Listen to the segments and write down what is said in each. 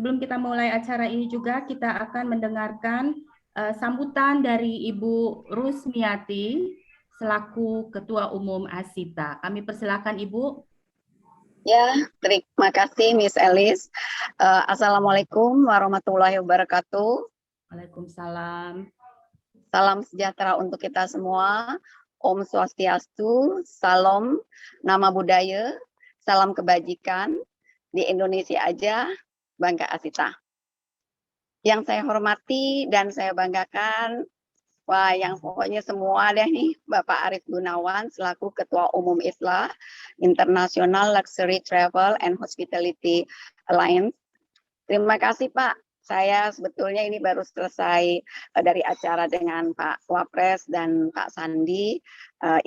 sebelum kita mulai acara ini juga kita akan mendengarkan sambutan dari Ibu Rusmiati selaku Ketua Umum Asita. Kami persilakan Ibu. Ya, terima kasih Miss Elis. Assalamualaikum warahmatullahi wabarakatuh. Waalaikumsalam. Salam sejahtera untuk kita semua. Om Swastiastu, Salam, Nama Budaya, Salam Kebajikan. Di Indonesia aja, bangga Asita. Yang saya hormati dan saya banggakan, wah yang pokoknya semua deh nih, Bapak Arief Gunawan selaku Ketua Umum ISLA, International Luxury Travel and Hospitality Alliance. Terima kasih Pak. Saya sebetulnya ini baru selesai dari acara dengan Pak Wapres dan Pak Sandi.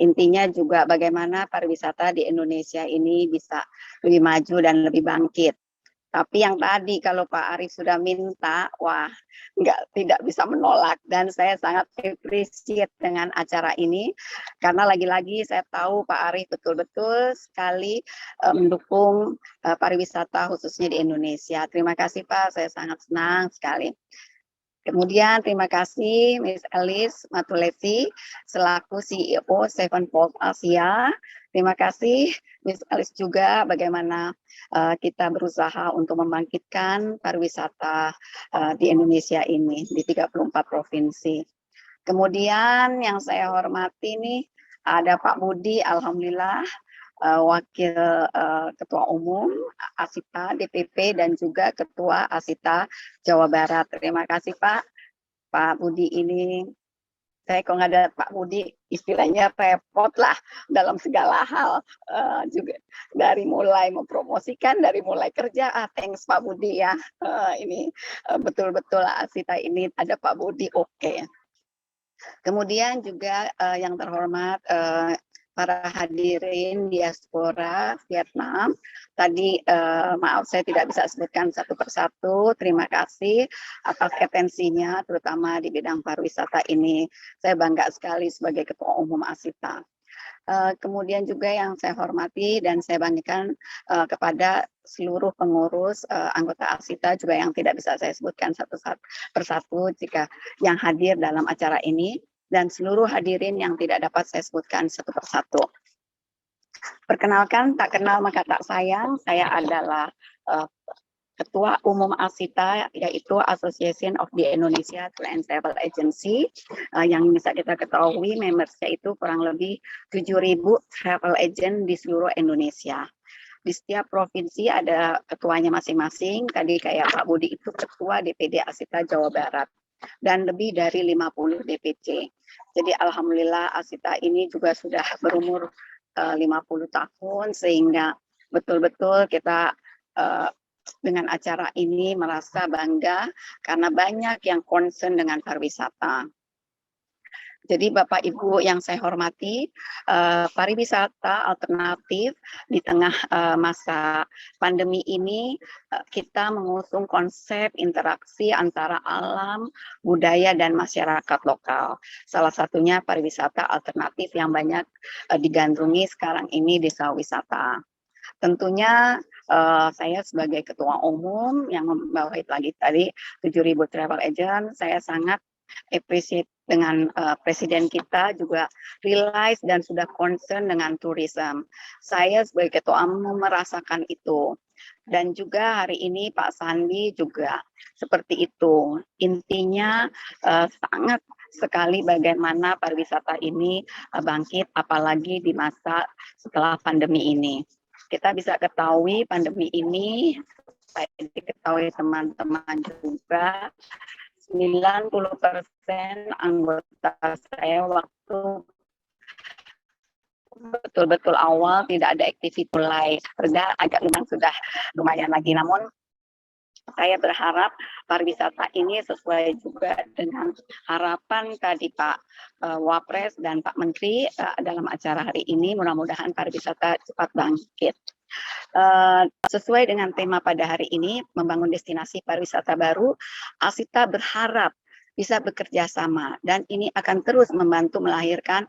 Intinya juga bagaimana pariwisata di Indonesia ini bisa lebih maju dan lebih bangkit. Tapi yang tadi kalau Pak Arief sudah minta, wah tidak bisa menolak, dan saya sangat appreciate dengan acara ini karena lagi-lagi saya tahu Pak Arief betul-betul sekali mendukung pariwisata khususnya di Indonesia. Terima kasih Pak, saya sangat senang sekali. Kemudian terima kasih Miss Elis Matulesi selaku CEO Sevenfold Asia. Terima kasih Miss Elis juga bagaimana kita berusaha untuk membangkitkan pariwisata di Indonesia ini di 34 provinsi. Kemudian yang saya hormati nih ada Pak Budi, alhamdulillah Wakil Ketua Umum Asita DPP dan juga Ketua Asita Jawa Barat. Terima kasih Pak. Pak Budi ini, saya kalau nggak ada Pak Budi istilahnya repot lah dalam segala hal, juga dari mulai mempromosikan, dari mulai kerja, thanks Pak Budi ya, ini betul-betul Asita ini ada Pak Budi, oke. Kemudian juga yang terhormat para hadirin diaspora Vietnam. Tadi maaf saya tidak bisa sebutkan satu persatu. Terima kasih atas atensinya terutama di bidang pariwisata ini. Saya bangga sekali sebagai Ketua Umum Asita. Kemudian juga yang saya hormati dan saya banggakan kepada seluruh pengurus anggota Asita juga yang tidak bisa saya sebutkan satu persatu jika yang hadir dalam acara ini, dan seluruh hadirin yang tidak dapat saya sebutkan satu persatu. Perkenalkan, tak kenal maka tak sayang, saya adalah Ketua Umum Asita, yaitu Association of the Indonesia Tour and Travel Agency, yang bisa kita ketahui membersnya itu kurang lebih 7.000 travel agent di seluruh Indonesia. Di setiap provinsi ada ketuanya masing-masing, tadi kayak Pak Budi itu Ketua DPD Asita Jawa Barat, dan lebih dari 50 DPC. Jadi alhamdulillah Asita ini juga sudah berumur 50 tahun, sehingga betul-betul kita dengan acara ini merasa bangga karena banyak yang concern dengan pariwisata. Jadi Bapak Ibu yang saya hormati, pariwisata alternatif di tengah masa pandemi ini, kita mengusung konsep interaksi antara alam, budaya, dan masyarakat lokal. Salah satunya pariwisata alternatif yang banyak digandrungi sekarang ini desa wisata. Tentunya saya sebagai Ketua Umum yang membawahi lagi tadi 7.000 travel agent, saya sangat appreciate dengan Presiden kita juga realize dan sudah concern dengan tourism. Saya sebagai Ketua Umum merasakan itu. Dan juga hari ini Pak Sandi juga seperti itu. Intinya sangat sekali bagaimana pariwisata ini bangkit, apalagi di masa setelah pandemi ini. Kita bisa ketahui pandemi ini, saya diketahui teman-teman juga, 90% anggota saya waktu betul-betul awal tidak ada aktivitas mulai reda, agak sudah lumayan lagi. Namun saya berharap pariwisata ini sesuai juga dengan harapan tadi Pak Wapres dan Pak Menteri dalam acara hari ini. Mudah-mudahan pariwisata cepat bangkit. Sesuai dengan tema pada hari ini, membangun destinasi pariwisata baru, Asita berharap bisa bekerja sama dan ini akan terus membantu melahirkan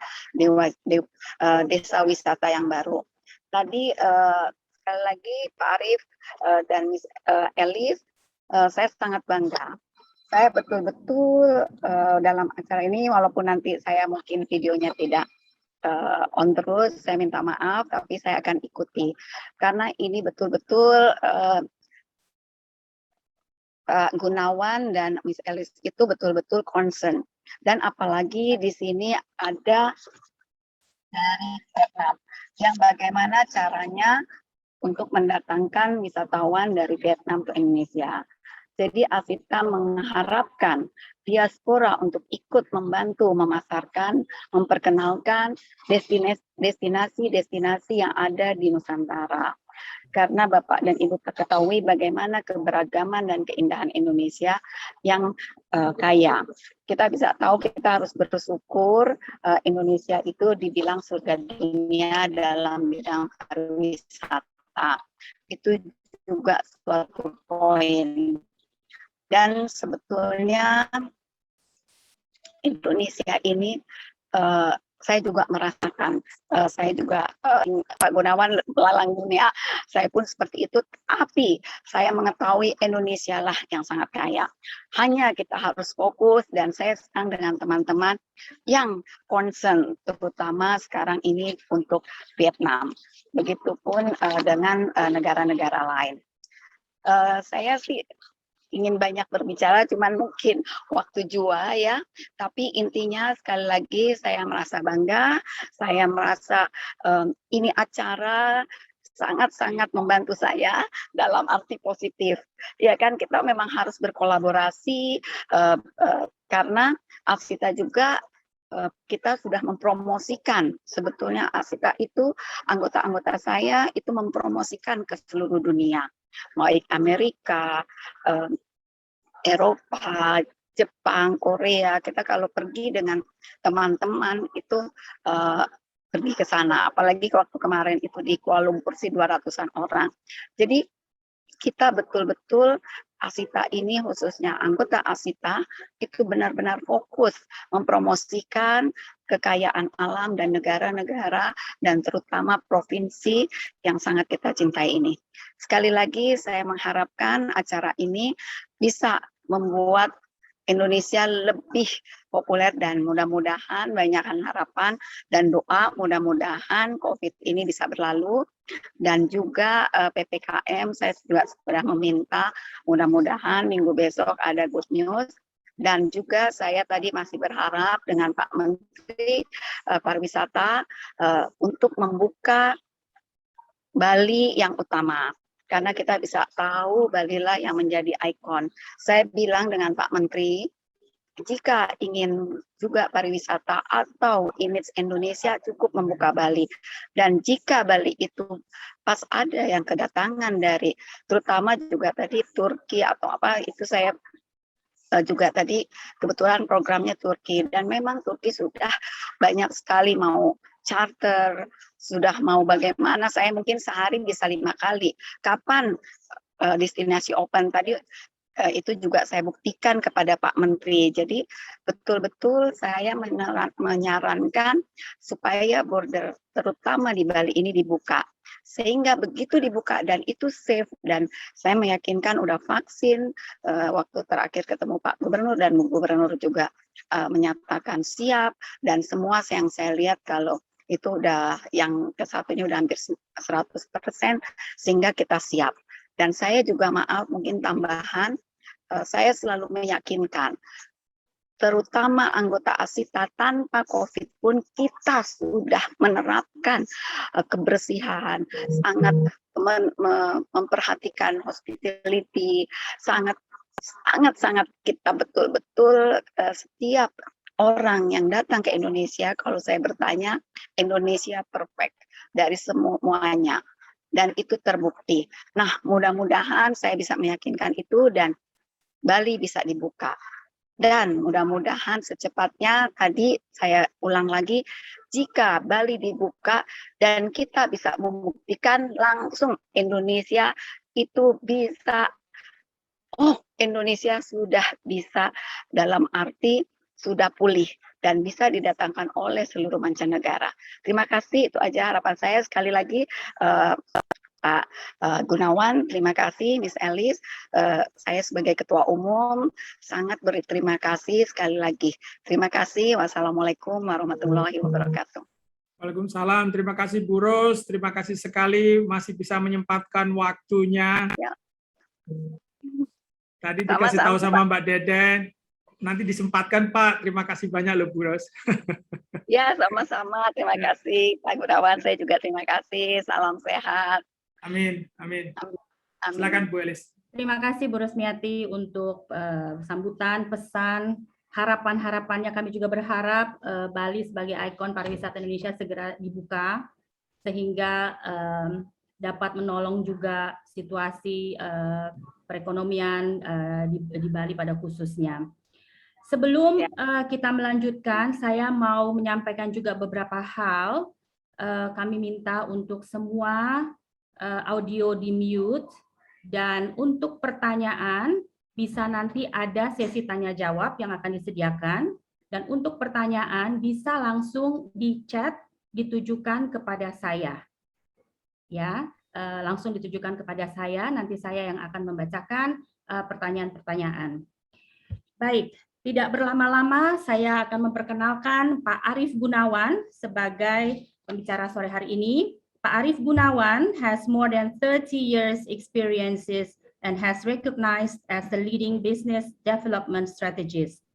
desa wisata yang baru. Tadi sekali lagi Pak Arief dan Miss Elis saya sangat bangga. Saya betul-betul dalam acara ini, walaupun nanti saya mungkin videonya tidak on terus, saya minta maaf, tapi saya akan ikuti. Karena ini betul-betul Gunawan dan Miss Elis itu betul-betul concern. Dan apalagi di sini ada dari Vietnam, yang bagaimana caranya untuk mendatangkan wisatawan dari Vietnam ke Indonesia. Jadi Asita mengharapkan diaspora untuk ikut membantu memasarkan, memperkenalkan destinasi-destinasi yang ada di Nusantara. Karena Bapak dan Ibu ketahui bagaimana keberagaman dan keindahan Indonesia yang kaya. Kita bisa tahu, kita harus bersyukur Indonesia itu dibilang surga dunia dalam bidang pariwisata. Itu juga suatu poin. Dan sebetulnya Indonesia ini saya juga merasakan, saya juga Pak Gunawan belalang dunia, saya pun seperti itu, tapi saya mengetahui Indonesia lah yang sangat kaya. Hanya kita harus fokus, dan saya sedang dengan teman-teman yang concern, terutama sekarang ini untuk Vietnam. Begitupun dengan negara-negara lain. Saya sih ingin banyak berbicara, cuman mungkin waktu jua ya. Tapi intinya sekali lagi saya merasa bangga, saya merasa ini acara sangat-sangat membantu saya dalam arti positif. Ya kan, kita memang harus berkolaborasi karena Asita juga kita sudah mempromosikan. Sebetulnya Asita itu, anggota-anggota saya itu mempromosikan ke seluruh dunia. Baik Amerika, Eropa, Jepang, Korea. Kita kalau pergi dengan teman-teman itu pergi ke sana. Apalagi waktu kemarin itu di Kuala Lumpur sih 200-an orang. Jadi kita betul-betul Asita ini, khususnya anggota Asita, itu benar-benar fokus mempromosikan kekayaan alam dan negara-negara, dan terutama provinsi yang sangat kita cintai ini. Sekali lagi saya mengharapkan acara ini bisa membuat Indonesia lebih populer, dan mudah-mudahan banyakkan harapan dan doa, mudah-mudahan COVID ini bisa berlalu. Dan juga PPKM saya juga sudah meminta, mudah-mudahan minggu besok ada good news. Dan juga saya tadi masih berharap dengan Pak Menteri Pariwisata untuk membuka Bali yang utama. Karena kita bisa tahu Bali lah yang menjadi ikon. Saya bilang dengan Pak Menteri, jika ingin juga pariwisata atau image Indonesia, cukup membuka Bali. Dan jika Bali itu pas ada yang kedatangan dari, terutama juga tadi Turki atau apa, itu saya juga tadi kebetulan programnya Turki, dan memang Turki sudah banyak sekali mau charter, sudah mau bagaimana, saya mungkin sehari bisa 5 kali. Kapan destinasi open tadi, itu juga saya buktikan kepada Pak Menteri. Jadi betul-betul saya menyarankan supaya border terutama di Bali ini dibuka. Sehingga begitu dibuka dan itu safe, dan saya meyakinkan udah vaksin, waktu terakhir ketemu Pak Gubernur, dan Gubernur juga menyatakan siap, dan semua yang saya lihat kalau itu udah yang ke-1-nya udah hampir 100%, sehingga kita siap. Dan saya juga maaf mungkin tambahan, saya selalu meyakinkan, terutama anggota Asita, tanpa COVID pun kita sudah menerapkan kebersihan, sangat memperhatikan hospitality, sangat kita betul-betul setiap orang yang datang ke Indonesia, kalau saya bertanya, Indonesia perfect dari semuanya. Dan itu terbukti. Nah, mudah-mudahan saya bisa meyakinkan itu, dan Bali bisa dibuka. Dan mudah-mudahan secepatnya, tadi saya ulang lagi, jika Bali dibuka dan kita bisa membuktikan langsung Indonesia itu bisa, Indonesia sudah bisa dalam arti sudah pulih dan bisa didatangkan oleh seluruh mancanegara. Terima kasih, itu aja harapan saya. Sekali lagi, Pak Gunawan, terima kasih Miss Elis. Saya sebagai Ketua Umum sangat berterima kasih sekali lagi. Terima kasih. Wassalamualaikum warahmatullahi wabarakatuh. Waalaikumsalam. Terima kasih Bu Ros. Terima kasih sekali masih bisa menyempatkan waktunya. Ya. Tadi dikasih tahu sama Mbak Deden. Nanti disempatkan Pak. Terima kasih banyak loh Bu Ros. Ya, sama-sama. Terima kasih Pak Gunawan. Saya juga terima kasih. Salam sehat. Amin, amin. Amin. Silakan Bu Elis. Terima kasih Bu Rusmiati untuk sambutan, pesan, harapan-harapannya. Kami juga berharap Bali sebagai ikon pariwisata Indonesia segera dibuka sehingga dapat menolong juga situasi perekonomian di Bali pada khususnya. Sebelum kita melanjutkan, saya mau menyampaikan juga beberapa hal. Kami minta untuk semua audio di mute, dan untuk pertanyaan bisa nanti ada sesi tanya jawab yang akan disediakan, dan untuk pertanyaan bisa langsung di chat ditujukan kepada saya, ya, langsung ditujukan kepada saya. Nanti saya yang akan membacakan pertanyaan-pertanyaan. Baik, tidak berlama-lama saya akan memperkenalkan Pak Arief Gunawan sebagai pembicara sore hari ini. Pak Arief Gunawan has more than 30 years experiences and has recognized as the leading business development strategist,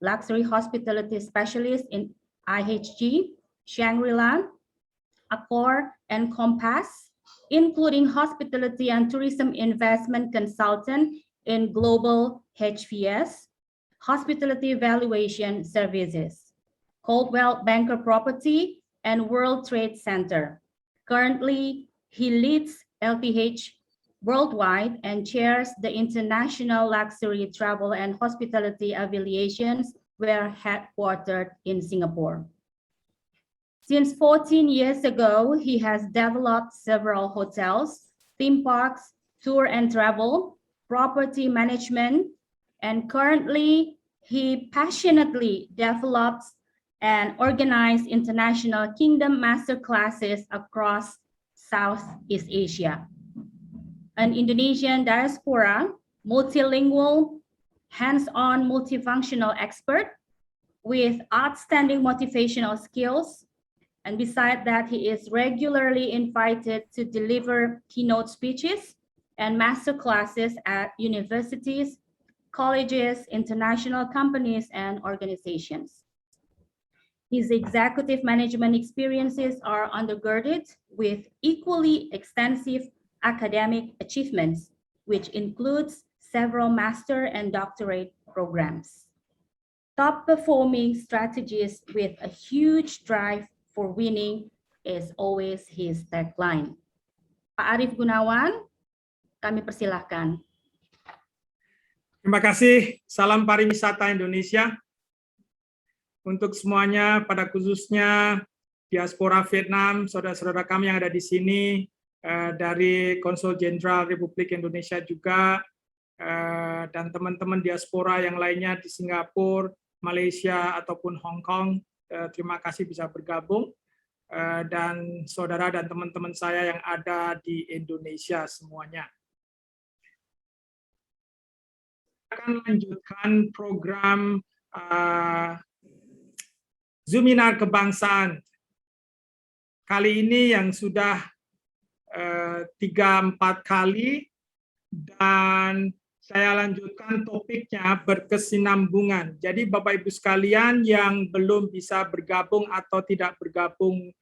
luxury hospitality specialist in IHG, Shangri-La, Accor, and Compass, including hospitality and tourism investment consultant in Global HVS, hospitality valuation services, Coldwell Banker Property, and World Trade Center. Currently, he leads LTH worldwide and chairs the International Luxury Travel and Hospitality Affiliations, where headquartered in Singapore. Since 14 years ago, he has developed several hotels, theme parks, tour and travel, property management, and currently he passionately develops and organize international kingdom master classes across Southeast Asia. An Indonesian diaspora, multilingual, hands-on multifunctional expert with outstanding motivational skills. And besides that, he is regularly invited to deliver keynote speeches and master classes at universities, colleges, international companies, and organizations. His executive management experiences are undergirded with equally extensive academic achievements, which includes several master and doctorate programs. Top performing strategies with a huge drive for winning is always his tagline. Pak Arief Gunawan, kami persilahkan. Terima kasih. Salam pariwisata Indonesia. Untuk semuanya, pada khususnya diaspora Vietnam, saudara-saudara kami yang ada di sini, dari Konsul Jenderal Republik Indonesia juga, dan teman-teman diaspora yang lainnya di Singapura, Malaysia, ataupun Hong Kong, terima kasih bisa bergabung. Dan saudara dan teman-teman saya yang ada di Indonesia semuanya. Akan lanjutkan program Zoominar Kebangsaan. Kali ini yang sudah 3-4 kali, dan saya lanjutkan topiknya berkesinambungan. Jadi Bapak Ibu sekalian yang belum bisa bergabung atau tidak bergabung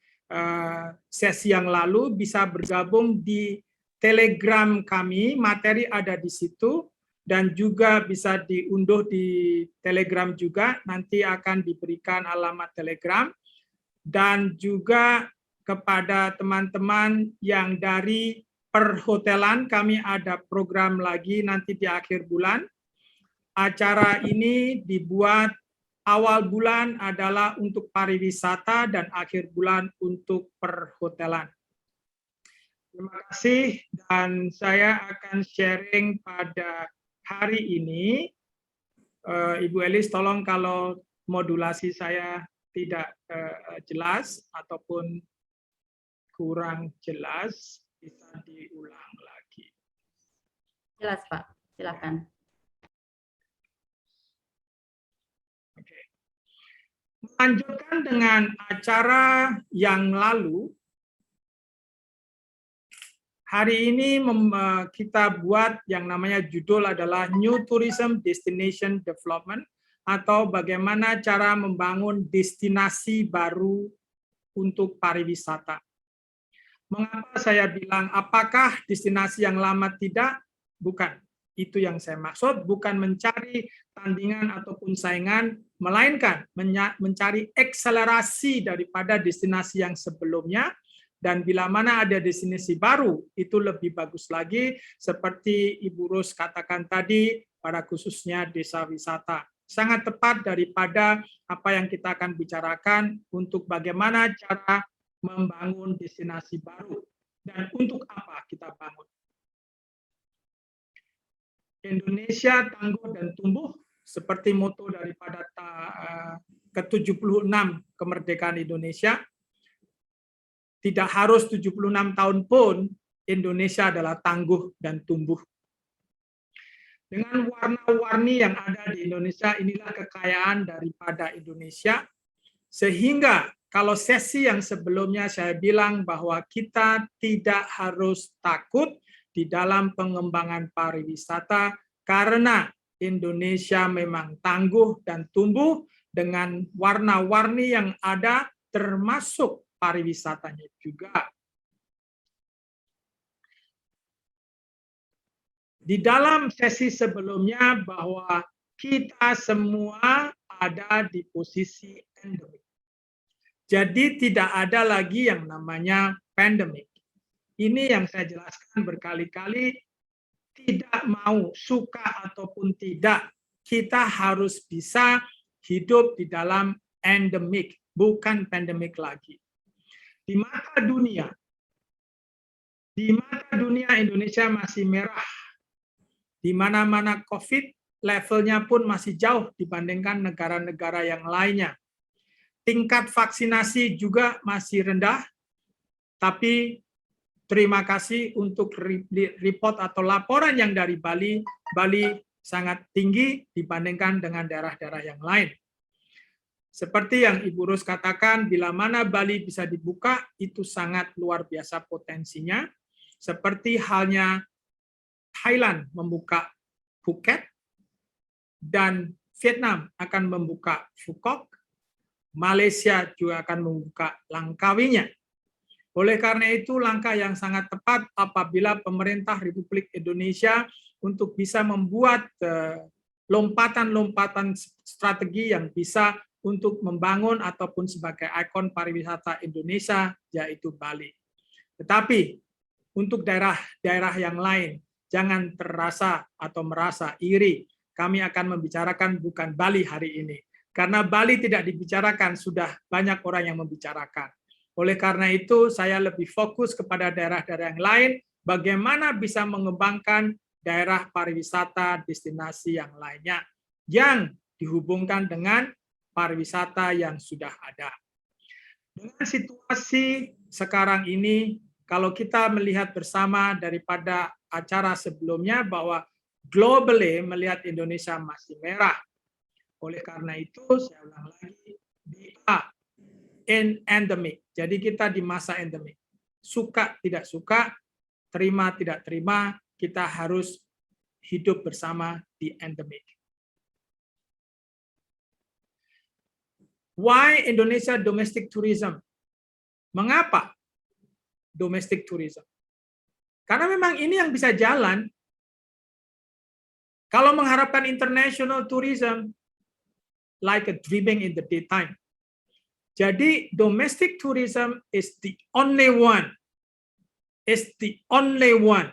sesi yang lalu, bisa bergabung di Telegram kami, materi ada di situ. Dan juga bisa diunduh di Telegram juga, nanti akan diberikan alamat Telegram. Dan juga kepada teman-teman yang dari perhotelan, kami ada program lagi nanti di akhir bulan. Acara ini dibuat awal bulan adalah untuk pariwisata dan akhir bulan untuk perhotelan. Terima kasih, dan saya akan sharing pada hari ini. Ibu Elis, tolong kalau modulasi saya tidak jelas ataupun kurang jelas, bisa diulang lagi. Jelas, Pak. Silakan. Oke. Melanjutkan dengan acara yang lalu, hari ini kita buat yang namanya judul adalah New Tourism Destination Development, atau bagaimana cara membangun destinasi baru untuk pariwisata. Mengapa saya bilang apakah destinasi yang lama tidak? Bukan. Itu yang saya maksud, bukan mencari tandingan ataupun saingan, melainkan mencari akselerasi daripada destinasi yang sebelumnya, dan bila mana ada destinasi baru, itu lebih bagus lagi, seperti Ibu Ros katakan tadi, pada khususnya desa wisata. Sangat tepat daripada apa yang kita akan bicarakan untuk bagaimana cara membangun destinasi baru. Dan untuk apa kita bangun? Indonesia tangguh dan tumbuh, seperti moto daripada ke-76 kemerdekaan Indonesia. Tidak harus 76 tahun pun, Indonesia adalah tangguh dan tumbuh. Dengan warna-warni yang ada di Indonesia, inilah kekayaan daripada Indonesia. Sehingga kalau sesi yang sebelumnya saya bilang bahwa kita tidak harus takut di dalam pengembangan pariwisata, karena Indonesia memang tangguh dan tumbuh dengan warna-warni yang ada, termasuk pariwisatanya juga. Di dalam sesi sebelumnya bahwa kita semua ada di posisi endemik. Jadi tidak ada lagi yang namanya pandemik. Ini yang saya jelaskan berkali-kali, tidak mau, suka ataupun tidak, kita harus bisa hidup di dalam endemik, bukan pandemik lagi. Di mata dunia Indonesia masih merah. Di mana-mana COVID, levelnya pun masih jauh dibandingkan negara-negara yang lainnya. Tingkat vaksinasi juga masih rendah, tapi terima kasih untuk report atau laporan yang dari Bali. Bali sangat tinggi dibandingkan dengan daerah-daerah yang lain. Seperti yang Ibu Ros katakan, bila mana Bali bisa dibuka, itu sangat luar biasa potensinya. Seperti halnya Thailand membuka Phuket, dan Vietnam akan membuka Phuket, Malaysia juga akan membuka Langkawinya. Oleh karena itu, langkah yang sangat tepat apabila pemerintah Republik Indonesia untuk bisa membuat lompatan-lompatan strategi yang bisa untuk membangun ataupun sebagai ikon pariwisata Indonesia, yaitu Bali. Tetapi untuk daerah-daerah yang lain, jangan terasa atau merasa iri. Kami akan membicarakan bukan Bali hari ini. Karena Bali tidak dibicarakan, sudah banyak orang yang membicarakan. Oleh karena itu, saya lebih fokus kepada daerah-daerah yang lain, bagaimana bisa mengembangkan daerah pariwisata destinasi yang lainnya, yang dihubungkan dengan pariwisata yang sudah ada. Dengan situasi sekarang ini, kalau kita melihat bersama daripada acara sebelumnya, bahwa globally melihat Indonesia masih merah. Oleh karena itu, saya ulang lagi, we are in endemic. Jadi kita di masa endemik. Suka tidak suka, terima tidak terima, kita harus hidup bersama di endemic. Why Indonesia domestic tourism? Mengapa domestic tourism? Karena memang ini yang bisa jalan. Kalau mengharapkan international tourism, like a dreaming in the daytime. Jadi domestic tourism is the only one. Is the only one.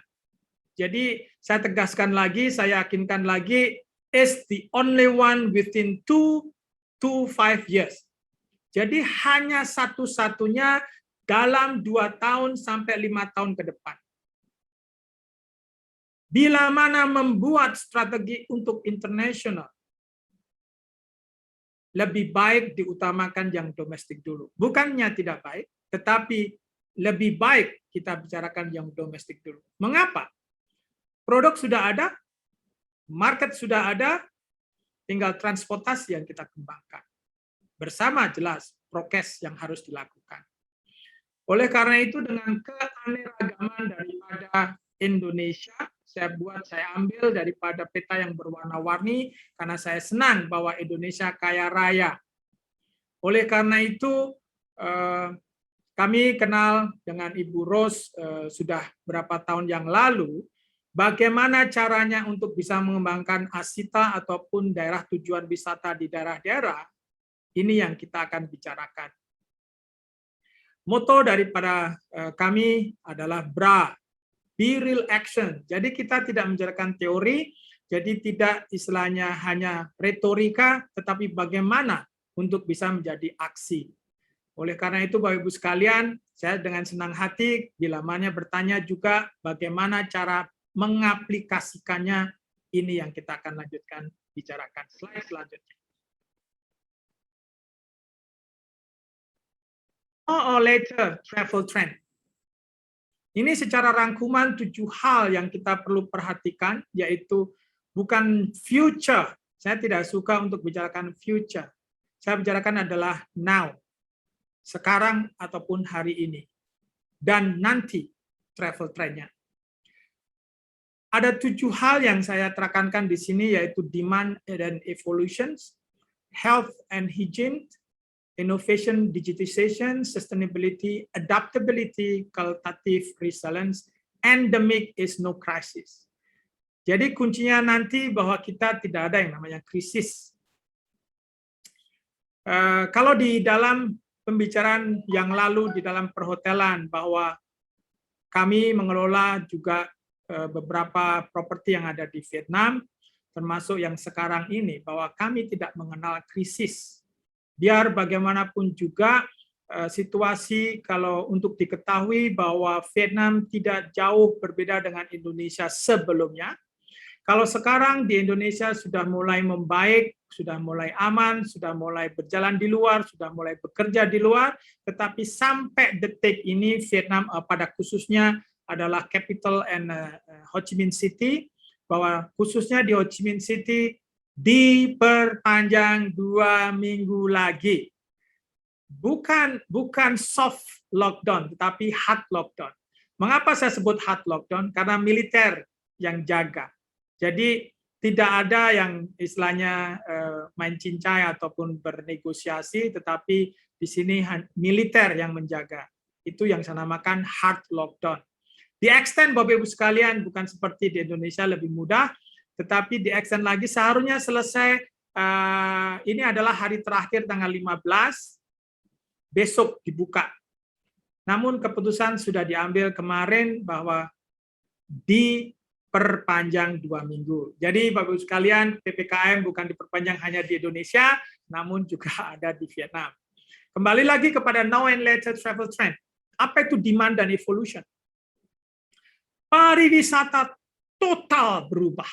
Jadi saya tegaskan lagi, saya yakinkan lagi, is the only one within 2 to 5 years. Jadi hanya satu-satunya dalam 2 tahun sampai 5 tahun ke depan. Bila mana membuat strategi untuk internasional, lebih baik diutamakan yang domestik dulu. Bukannya tidak baik, tetapi lebih baik kita bicarakan yang domestik dulu. Mengapa? Produk sudah ada, market sudah ada, tinggal transportasi yang kita kembangkan. Bersama jelas prokes yang harus dilakukan. Oleh karena itu dengan keanekaragaman daripada Indonesia, saya ambil daripada peta yang berwarna-warni karena saya senang bahwa Indonesia kaya raya. Oleh karena itu kami kenal dengan Ibu Rose sudah berapa tahun yang lalu, bagaimana caranya untuk bisa mengembangkan Asita ataupun daerah tujuan wisata di daerah-daerah, ini yang kita akan bicarakan. Moto daripada kami adalah BRA, Be Real Action. Jadi kita tidak membicarakan teori, jadi tidak istilahnya hanya retorika, tetapi bagaimana untuk bisa menjadi aksi. Oleh karena itu, Bapak Ibu sekalian, saya dengan senang hati bila mana bertanya juga bagaimana cara mengaplikasikannya, ini yang kita akan lanjutkan bicarakan. Slide selanjutnya. Or later travel trend. Ini secara rangkuman 7 hal yang kita perlu perhatikan, yaitu bukan future. Saya tidak suka untuk bicarakan future. Saya bicarakan adalah now, sekarang ataupun hari ini, dan nanti travel trend-nya. Ada 7 hal yang saya tekankan di sini, yaitu demand and evolutions, health and hygiene, innovation, digitization, sustainability, adaptability, qualitative resilience, endemic is no crisis. Jadi kuncinya nanti bahwa kita tidak ada yang namanya krisis. Kalau di dalam pembicaraan yang lalu di dalam perhotelan bahwa kami mengelola juga beberapa properti yang ada di Vietnam, termasuk yang sekarang ini, bahwa kami tidak mengenal krisis. Biar bagaimanapun juga situasi kalau untuk diketahui bahwa Vietnam tidak jauh berbeda dengan Indonesia sebelumnya. Kalau sekarang di Indonesia sudah mulai membaik, sudah mulai aman, sudah mulai berjalan di luar, sudah mulai bekerja di luar, tetapi sampai detik ini Vietnam pada khususnya adalah capital and Ho Chi Minh City, bahwa khususnya di Ho Chi Minh City diperpanjang 2 minggu lagi. Bukan soft lockdown, tetapi hard lockdown. Mengapa saya sebut hard lockdown? Karena militer yang jaga. Jadi tidak ada yang istilahnya main cincai ataupun bernegosiasi, tetapi di sini militer yang menjaga. Itu yang saya namakan hard lockdown. Di extend Bapak Ibu sekalian, bukan seperti di Indonesia lebih mudah, tetapi di extend lagi seharusnya selesai, ini adalah hari terakhir tanggal 15, besok dibuka. Namun keputusan sudah diambil kemarin bahwa diperpanjang 2 minggu. Jadi Bapak-Ibu sekalian, PPKM bukan diperpanjang hanya di Indonesia, namun juga ada di Vietnam. Kembali lagi kepada now and later travel trend. Apa itu demand dan evolution? Pariwisata total berubah.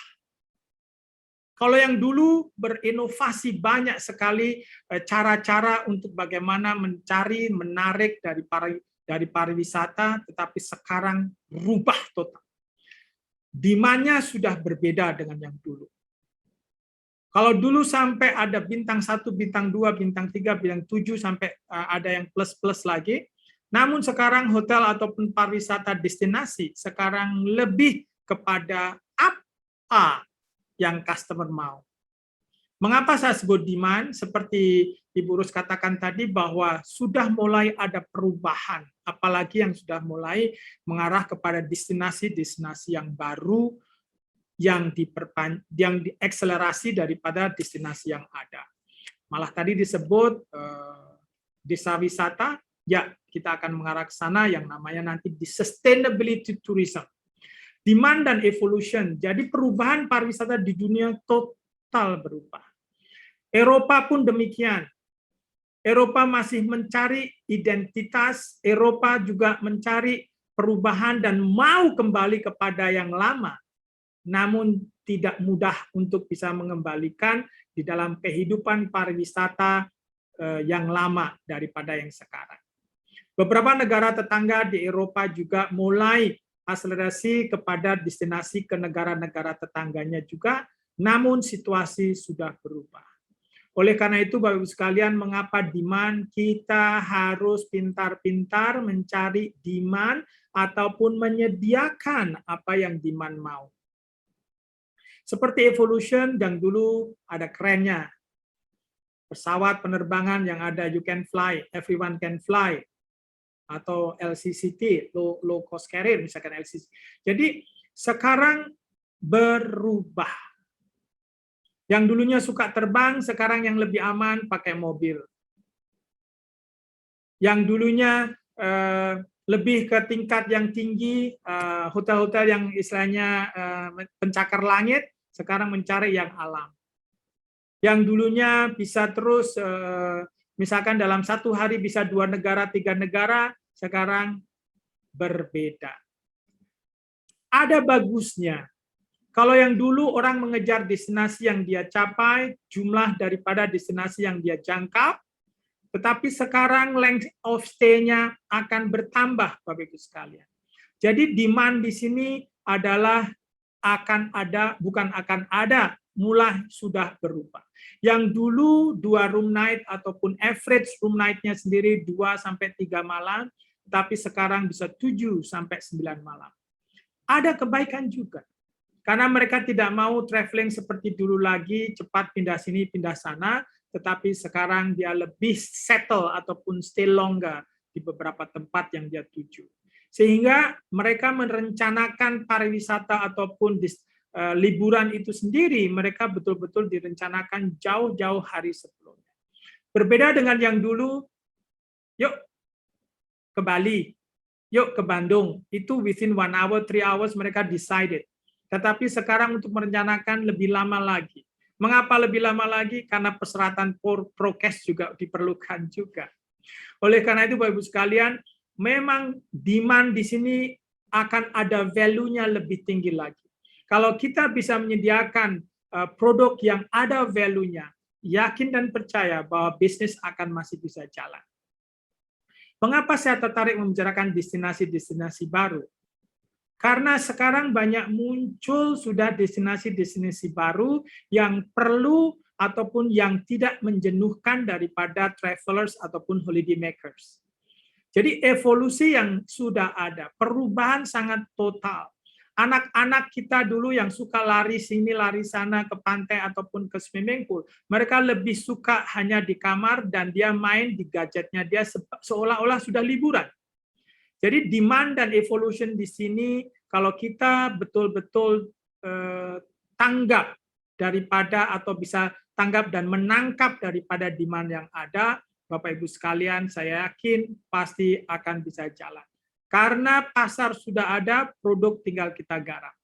Kalau yang dulu berinovasi banyak sekali cara-cara untuk bagaimana mencari, menarik dari pariwisata, tetapi sekarang rubah total. Demand-nya sudah berbeda dengan yang dulu. Kalau dulu sampai ada bintang 1, bintang 2, bintang 3, bintang 7, sampai ada yang plus-plus lagi. Namun sekarang hotel ataupun pariwisata destinasi sekarang lebih kepada apa yang customer mau. Mengapa saya sebut demand? Seperti Ibu Rus katakan tadi bahwa sudah mulai ada perubahan, apalagi yang sudah mulai mengarah kepada destinasi-destinasi yang baru, yang diakselerasi daripada destinasi yang ada. Malah tadi disebut desa wisata, ya kita akan mengarah ke sana yang namanya nanti di sustainability tourism. Demand dan evolution, jadi perubahan pariwisata di dunia total berubah. Eropa pun demikian. Eropa masih mencari identitas, Eropa juga mencari perubahan dan mau kembali kepada yang lama, namun tidak mudah untuk bisa mengembalikan di dalam kehidupan pariwisata yang lama daripada yang sekarang. Beberapa negara tetangga di Eropa juga mulai akselerasi kepada destinasi ke negara-negara tetangganya juga, namun situasi sudah berubah. Oleh karena itu, Bapak Ibu sekalian, mengapa demand? Kita harus pintar-pintar mencari demand ataupun menyediakan apa yang demand mau. Seperti Evolution yang dulu ada kerennya. Pesawat penerbangan yang ada you can fly, everyone can fly. Atau LCCT, low cost carrier, misalkan LCC. Jadi sekarang berubah. Yang dulunya suka terbang, sekarang yang lebih aman pakai mobil. Yang dulunya lebih ke tingkat yang tinggi, hotel-hotel yang istilahnya pencakar langit, sekarang mencari yang alam. Yang dulunya bisa terus, misalkan dalam satu hari bisa 2 negara, 3 negara, sekarang berbeda. Ada bagusnya. Kalau yang dulu orang mengejar destinasi yang dia capai, jumlah daripada destinasi yang dia jangkau, tetapi sekarang length of stay-nya akan bertambah, Bapak Ibu sekalian. Jadi demand di sini adalah akan ada, bukan akan ada, mulai sudah berubah. Yang dulu 2 room night ataupun average room night-nya sendiri 2-3 malam, tapi sekarang bisa 7-9 malam. Ada kebaikan juga. Karena mereka tidak mau traveling seperti dulu lagi, cepat pindah sini, pindah sana, tetapi sekarang dia lebih settle ataupun stay longer di beberapa tempat yang dia tuju. Sehingga mereka merencanakan pariwisata ataupun liburan itu sendiri, mereka betul-betul direncanakan jauh-jauh hari sebelumnya. Berbeda dengan yang dulu, yuk ke Bali, yuk ke Bandung, itu within 1 hour, 3 hours mereka decided. Tetapi sekarang untuk merencanakan lebih lama lagi. Mengapa lebih lama lagi? Karena persyaratan prokes juga diperlukan juga. Oleh karena itu, Bapak Ibu sekalian, memang demand di sini akan ada value-nya lebih tinggi lagi. Kalau kita bisa menyediakan produk yang ada value-nya, yakin dan percaya bahwa bisnis akan masih bisa jalan. Mengapa saya tertarik membicarakan destinasi-destinasi baru? Karena sekarang banyak muncul sudah destinasi-destinasi baru yang perlu ataupun yang tidak menjenuhkan daripada travelers ataupun holiday makers. Jadi evolusi yang sudah ada, perubahan sangat total. Anak-anak kita dulu yang suka lari sini, lari sana ke pantai ataupun ke swimming pool, mereka lebih suka hanya di kamar dan dia main di gadgetnya dia seolah-olah sudah liburan. Jadi demand dan evolution di sini, kalau kita betul-betul tanggap daripada atau bisa tanggap dan menangkap daripada demand yang ada, Bapak Ibu sekalian, saya yakin pasti akan bisa jalan. Karena pasar sudah ada, produk tinggal kita garap.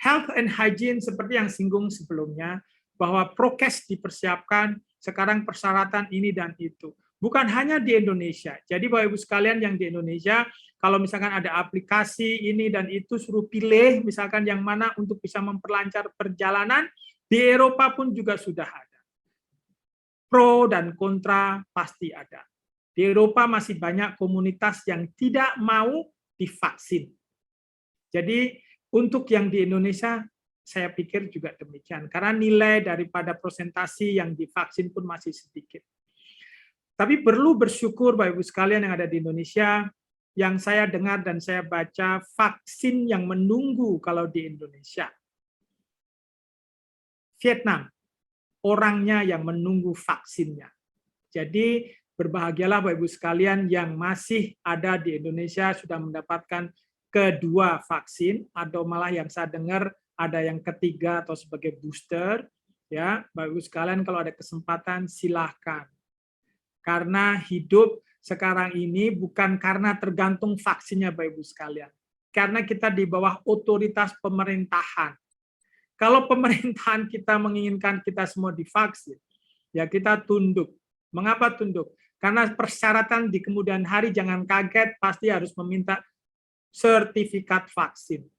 Health and hygiene seperti yang singgung sebelumnya, bahwa prokes dipersiapkan, sekarang persyaratan ini dan itu. Bukan hanya di Indonesia. Jadi Bapak Ibu sekalian yang di Indonesia, kalau misalkan ada aplikasi ini dan itu, suruh pilih misalkan yang mana untuk bisa memperlancar perjalanan, di Eropa pun juga sudah ada. Pro dan kontra pasti ada. Di Eropa masih banyak komunitas yang tidak mau divaksin. Jadi untuk yang di Indonesia, saya pikir juga demikian. Karena nilai daripada persentasi yang divaksin pun masih sedikit. Tapi perlu bersyukur Bapak Ibu sekalian yang ada di Indonesia, yang saya dengar dan saya baca vaksin yang menunggu kalau di Indonesia. Vietnam, orangnya yang menunggu vaksinnya. Jadi berbahagialah Bapak Ibu sekalian yang masih ada di Indonesia sudah mendapatkan kedua vaksin, atau malah yang saya dengar ada yang ketiga atau sebagai booster. Ya, Bapak Ibu sekalian kalau ada kesempatan silahkan. Karena hidup sekarang ini bukan karena tergantung vaksinnya Bapak Ibu sekalian. Karena kita di bawah otoritas pemerintahan. Kalau pemerintahan kita menginginkan kita semua divaksin, ya kita tunduk. Mengapa tunduk? Karena persyaratan di kemudian hari jangan kaget, pasti harus meminta sertifikat vaksin.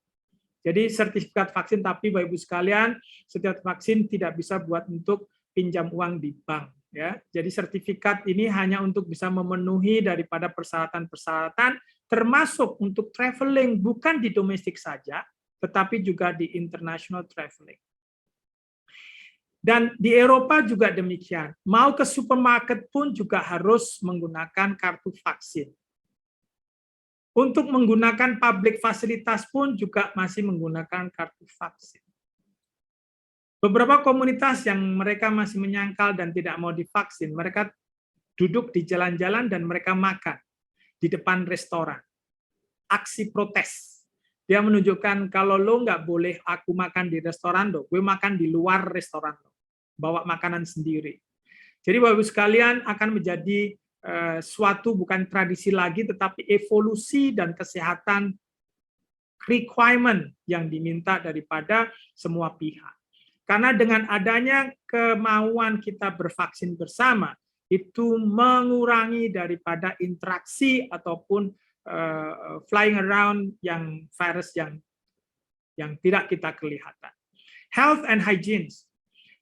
Jadi sertifikat vaksin, tapi Bapak Ibu sekalian, setiap vaksin tidak bisa buat untuk pinjam uang di bank. Ya, jadi sertifikat ini hanya untuk bisa memenuhi daripada persyaratan-persyaratan, termasuk untuk traveling, bukan di domestik saja, tetapi juga di international traveling. Dan di Eropa juga demikian. Mau ke supermarket pun juga harus menggunakan kartu vaksin. Untuk menggunakan public fasilitas pun juga masih menggunakan kartu vaksin. Beberapa komunitas yang mereka masih menyangkal dan tidak mau divaksin, mereka duduk di jalan-jalan dan mereka makan di depan restoran. Aksi protes. Dia menunjukkan kalau lo nggak boleh aku makan di restoran lo, gue makan di luar restoran lo. Bawa makanan sendiri. Jadi Bapak Ibu sekalian akan menjadi suatu bukan tradisi lagi, tetapi evolusi dan kesehatan requirement yang diminta daripada semua pihak. Karena dengan adanya kemauan kita bervaksin bersama, itu mengurangi daripada interaksi ataupun flying around yang virus yang tidak kita kelihatan. Health and hygiene.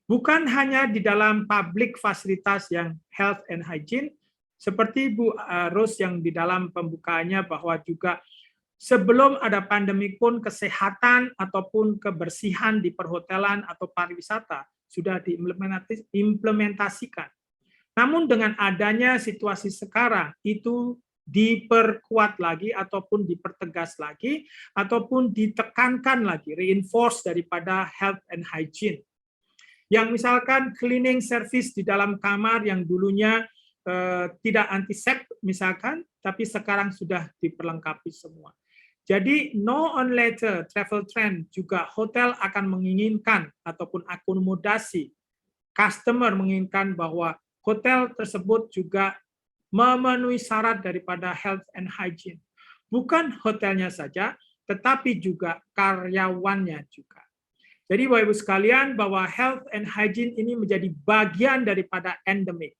Bukan hanya di dalam public fasilitas yang health and hygiene, seperti Bu Ros yang di dalam pembukaannya bahwa juga sebelum ada pandemi pun kesehatan ataupun kebersihan di perhotelan atau pariwisata sudah diimplementasikan. Namun dengan adanya situasi sekarang itu diperkuat lagi ataupun dipertegas lagi ataupun ditekankan lagi, reinforce daripada health and hygiene. Yang misalkan cleaning service di dalam kamar yang dulunya tidak antiseptik misalkan, tapi sekarang sudah diperlengkapi semua. Jadi no on letter travel trend juga hotel akan menginginkan ataupun akomodasi customer menginginkan bahwa hotel tersebut juga memenuhi syarat daripada health and hygiene. Bukan hotelnya saja, tetapi juga karyawannya juga. Jadi Bapak Ibu sekalian bahwa health and hygiene ini menjadi bagian daripada endemik.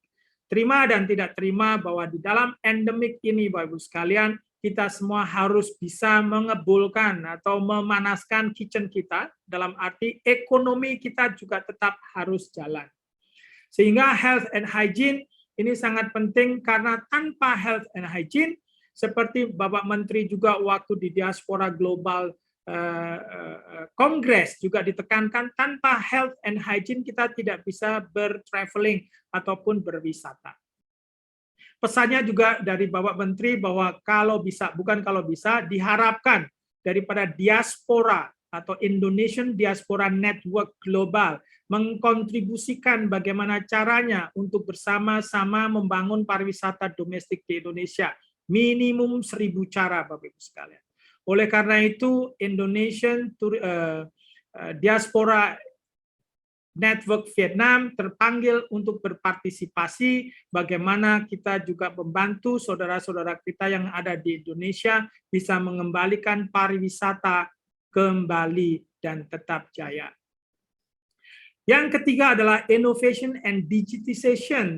Terima dan tidak terima bahwa di dalam endemik ini Bapak Ibu sekalian, kita semua harus bisa mengebulkan atau memanaskan kitchen kita, dalam arti ekonomi kita juga tetap harus jalan. Sehingga health and hygiene ini sangat penting karena tanpa health and hygiene, seperti Bapak Menteri juga waktu di Diaspora Global Kongres juga ditekankan, tanpa health and hygiene kita tidak bisa bertraveling ataupun berwisata. Pesannya juga dari Bapak Menteri bahwa kalau bisa, bukan kalau bisa, diharapkan daripada diaspora atau Indonesian Diaspora Network Global mengkontribusikan bagaimana caranya untuk bersama-sama membangun pariwisata domestik di Indonesia. Minimum 1.000 cara, Bapak Ibu sekalian. Oleh karena itu, Indonesian Diaspora Network Vietnam terpanggil untuk berpartisipasi bagaimana kita juga membantu saudara-saudara kita yang ada di Indonesia bisa mengembalikan pariwisata kembali dan tetap jaya. Yang ketiga adalah innovation and digitization.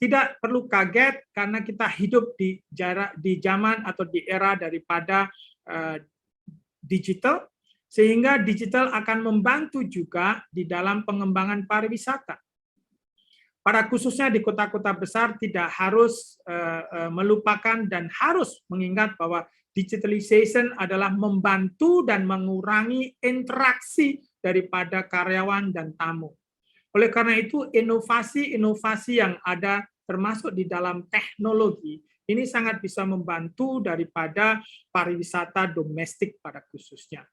Tidak perlu kaget karena kita hidup di zaman atau di era daripada digital, sehingga digital akan membantu juga di dalam pengembangan pariwisata. Pada khususnya di kota-kota besar tidak harus melupakan dan harus mengingat bahwa digitalization adalah membantu dan mengurangi interaksi daripada karyawan dan tamu. Oleh karena itu, inovasi-inovasi yang ada termasuk di dalam teknologi, ini sangat bisa membantu daripada pariwisata domestik pada khususnya.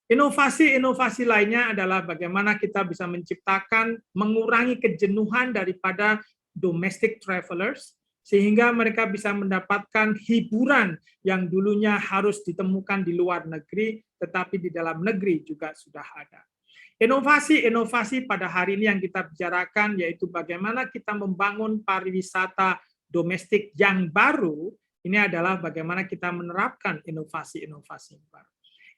Inovasi-inovasi lainnya adalah bagaimana kita bisa menciptakan, mengurangi kejenuhan daripada domestic travelers, sehingga mereka bisa mendapatkan hiburan yang dulunya harus ditemukan di luar negeri, tetapi di dalam negeri juga sudah ada. Inovasi-inovasi pada hari ini yang kita bicarakan yaitu bagaimana kita membangun pariwisata domestik yang baru, ini adalah bagaimana kita menerapkan inovasi-inovasi baru.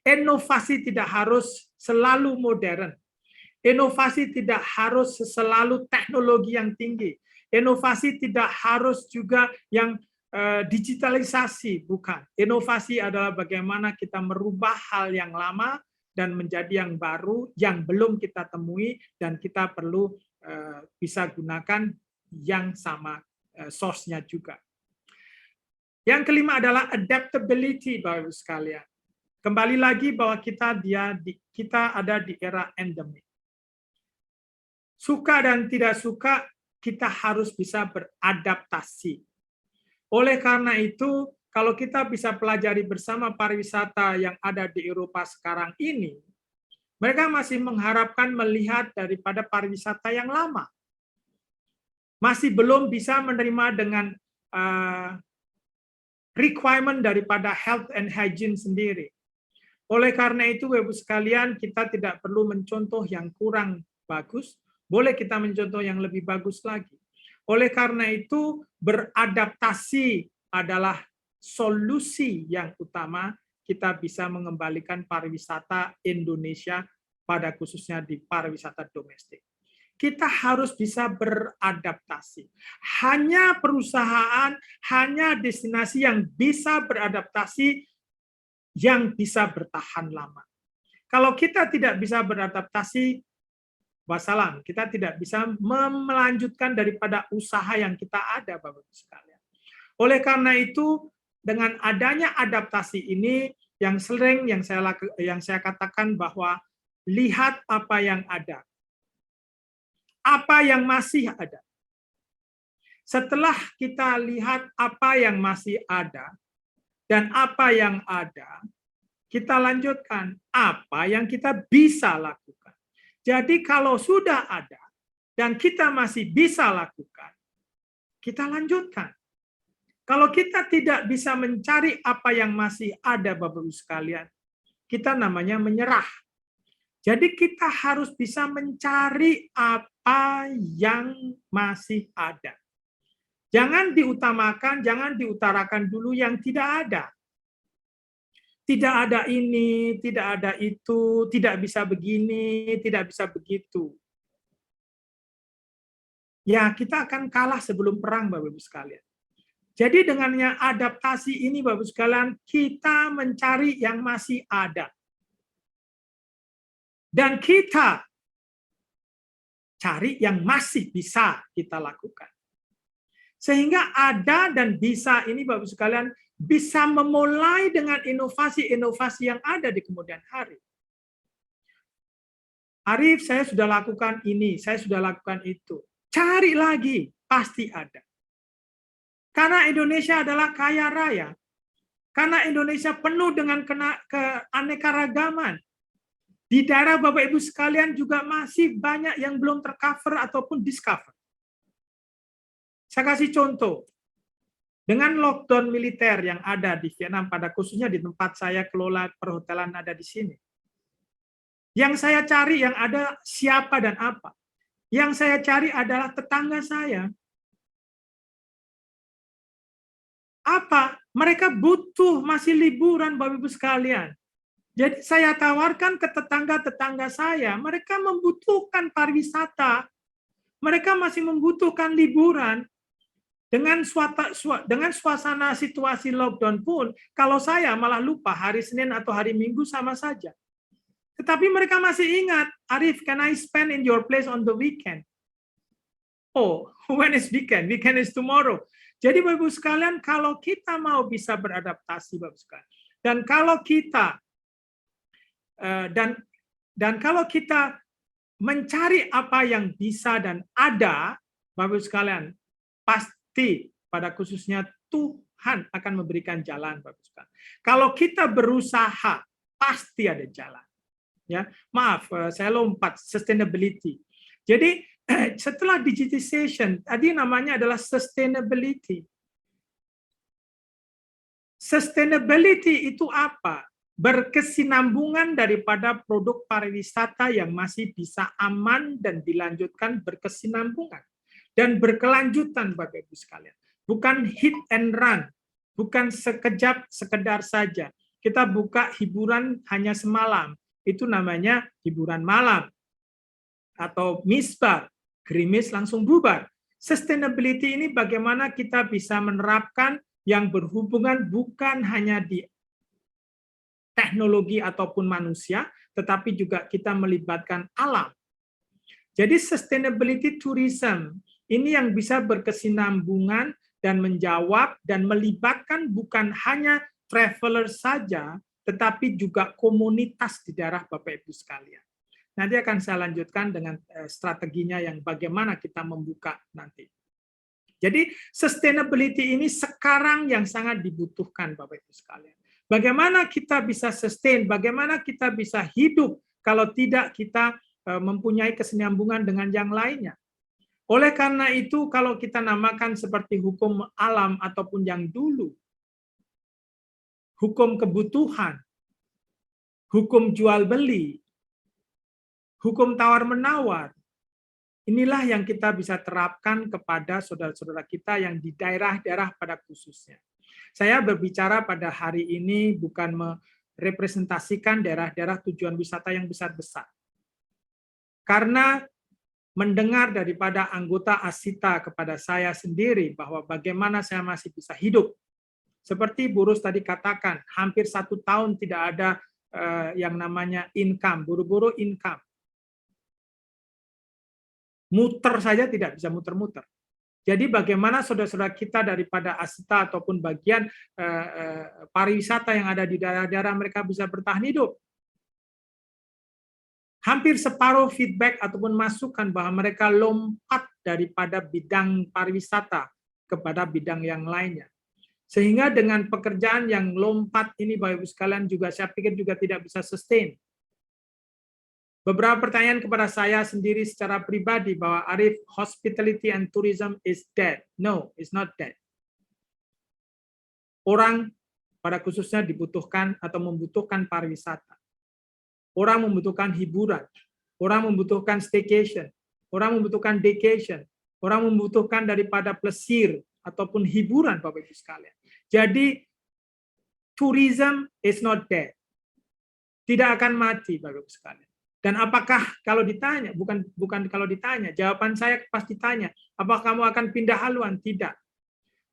Inovasi tidak harus selalu modern. Inovasi tidak harus selalu teknologi yang tinggi. Inovasi tidak harus juga yang digitalisasi, bukan. Inovasi adalah bagaimana kita merubah hal yang lama dan menjadi yang baru yang belum kita temui dan kita perlu bisa gunakan yang sama source-nya juga. Yang kelima adalah adaptability, Bapak Ibu sekalian. Kembali lagi bahwa kita ada di era endemik. Suka dan tidak suka, kita harus bisa beradaptasi. Oleh karena itu, kalau kita bisa pelajari bersama pariwisata yang ada di Eropa sekarang ini, mereka masih mengharapkan melihat daripada pariwisata yang lama. Masih belum bisa menerima dengan requirement daripada health and hygiene sendiri. Oleh karena itu, Ibu sekalian, kita tidak perlu mencontoh yang kurang bagus, boleh kita mencontoh yang lebih bagus lagi. Oleh karena itu, beradaptasi adalah solusi yang utama kita bisa mengembalikan pariwisata Indonesia pada khususnya di pariwisata domestik. Kita harus bisa beradaptasi. Hanya perusahaan, hanya destinasi yang bisa beradaptasi yang bisa bertahan lama. Kalau kita tidak bisa beradaptasi, wassalam, kita tidak bisa melanjutkan daripada usaha yang kita ada, Bapak-Ibu sekalian. Oleh karena itu, dengan adanya adaptasi ini, yang sering yang saya katakan bahwa lihat apa yang ada, apa yang masih ada. Setelah kita lihat apa yang masih ada dan apa yang ada, kita lanjutkan apa yang kita bisa lakukan. Jadi kalau sudah ada dan kita masih bisa lakukan, kita lanjutkan. Kalau kita tidak bisa mencari apa yang masih ada, Bapak-Ibu sekalian, kita namanya menyerah. Jadi kita harus bisa mencari apa yang masih ada. Jangan diutamakan, jangan diutarakan dulu yang tidak ada. Tidak ada ini, tidak ada itu, tidak bisa begini, tidak bisa begitu. Ya, kita akan kalah sebelum perang, Bapak-Ibu sekalian. Jadi dengannya adaptasi ini, Bapak-Ibu sekalian, kita mencari yang masih ada. Dan kita cari yang masih bisa kita lakukan. Sehingga ada dan bisa ini, Bapak-Ibu sekalian, bisa memulai dengan inovasi-inovasi yang ada di kemudian hari. Arif, saya sudah lakukan ini, saya sudah lakukan itu. Cari lagi, pasti ada. Karena Indonesia adalah kaya raya. Karena Indonesia penuh dengan keanekaragaman. Di daerah Bapak Ibu sekalian juga masih banyak yang belum tercover ataupun discover. Saya kasih contoh. Dengan lockdown militer yang ada di Vietnam, pada khususnya di tempat saya kelola perhotelan ada di sini. Yang saya cari yang ada siapa dan apa. Yang saya cari adalah tetangga saya. Apa? Mereka butuh masih liburan, Bapak Ibu sekalian. Jadi saya tawarkan ke tetangga-tetangga saya, mereka membutuhkan pariwisata. Mereka masih membutuhkan liburan. Dengan suasana situasi lockdown pun, kalau saya malah lupa hari Senin atau hari Minggu sama saja. Tetapi mereka masih ingat, Arif, can I spend in your place on the weekend? Oh, when is weekend? Weekend is tomorrow. Jadi Bapak Ibu sekalian, kalau kita mau bisa beradaptasi, Bapak Ibu sekalian, dan kalau kita kalau kita mencari apa yang bisa dan ada, Bapak Ibu sekalian, pasti pada khususnya Tuhan akan memberikan jalan, Bapak Ibu sekalian. Kalau kita berusaha, pasti ada jalan. Ya, maaf, saya lompat sustainability. Jadi setelah digitization, tadi namanya adalah sustainability. Sustainability itu apa? Berkesinambungan daripada produk pariwisata yang masih bisa aman dan dilanjutkan berkesinambungan. Dan berkelanjutan, Bapak Ibu sekalian. Bukan hit and run, bukan sekejap, sekedar saja. Kita buka hiburan hanya semalam, itu namanya hiburan malam. Atau misbar, gerimis langsung bubar. Sustainability ini bagaimana kita bisa menerapkan yang berhubungan bukan hanya di teknologi ataupun manusia, tetapi juga kita melibatkan alam. Jadi sustainability tourism ini yang bisa berkesinambungan dan menjawab dan melibatkan bukan hanya traveler saja, tetapi juga komunitas di daerah Bapak Ibu sekalian. Nanti akan saya lanjutkan dengan strateginya yang bagaimana kita membuka nanti. Jadi sustainability ini sekarang yang sangat dibutuhkan Bapak Ibu sekalian. Bagaimana kita bisa sustain, bagaimana kita bisa hidup kalau tidak kita mempunyai kesinambungan dengan yang lainnya. Oleh karena itu, kalau kita namakan seperti hukum alam ataupun yang dulu, hukum kebutuhan, hukum jual beli, hukum tawar-menawar, inilah yang kita bisa terapkan kepada saudara-saudara kita yang di daerah-daerah pada khususnya. Saya berbicara pada hari ini bukan merepresentasikan daerah-daerah tujuan wisata yang besar-besar. Karena mendengar daripada anggota Asita kepada saya sendiri bahwa bagaimana saya masih bisa hidup. Seperti Burus tadi katakan, hampir 1 tahun tidak ada yang namanya income, buru-buru income. Muter saja tidak bisa muter-muter. Jadi bagaimana saudara-saudara kita daripada Asita ataupun bagian pariwisata yang ada di daerah-daerah mereka bisa bertahan hidup. Hampir separuh feedback ataupun masukan bahwa mereka lompat daripada bidang pariwisata kepada bidang yang lainnya. Sehingga dengan pekerjaan yang lompat ini Bapak Ibu sekalian juga saya pikir juga tidak bisa sustain. Beberapa pertanyaan kepada saya sendiri secara pribadi bahwa Arif, hospitality and tourism is dead. No, it's not dead. Orang pada khususnya dibutuhkan atau membutuhkan pariwisata. Orang membutuhkan hiburan. Orang membutuhkan staycation. Orang membutuhkan vacation. Orang membutuhkan daripada plesir ataupun hiburan Bapak Ibu sekalian. Jadi tourism is not dead. Tidak akan mati Bapak Ibu sekalian. Dan apakah kalau ditanya, bukan kalau ditanya, jawaban saya pasti tanya, apakah kamu akan pindah haluan? Tidak.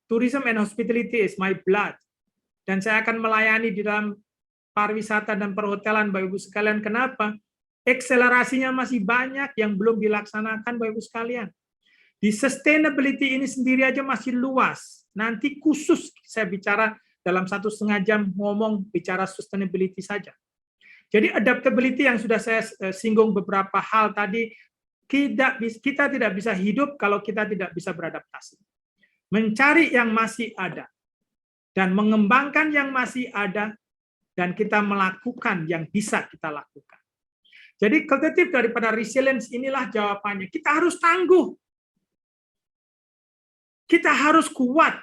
Tourism and hospitality is my blood. Dan saya akan melayani di dalam pariwisata dan perhotelan Bapak Ibu sekalian. Kenapa? Akselerasinya masih banyak yang belum dilaksanakan Bapak Ibu sekalian. Di sustainability ini sendiri aja masih luas. Nanti khusus saya bicara dalam 1,5 jam ngomong bicara sustainability saja. Jadi adaptability yang sudah saya singgung beberapa hal tadi, kita tidak bisa hidup kalau kita tidak bisa beradaptasi. Mencari yang masih ada, dan mengembangkan yang masih ada, dan kita melakukan yang bisa kita lakukan. Jadi kognitif daripada resilience inilah jawabannya. Kita harus tangguh. Kita harus kuat.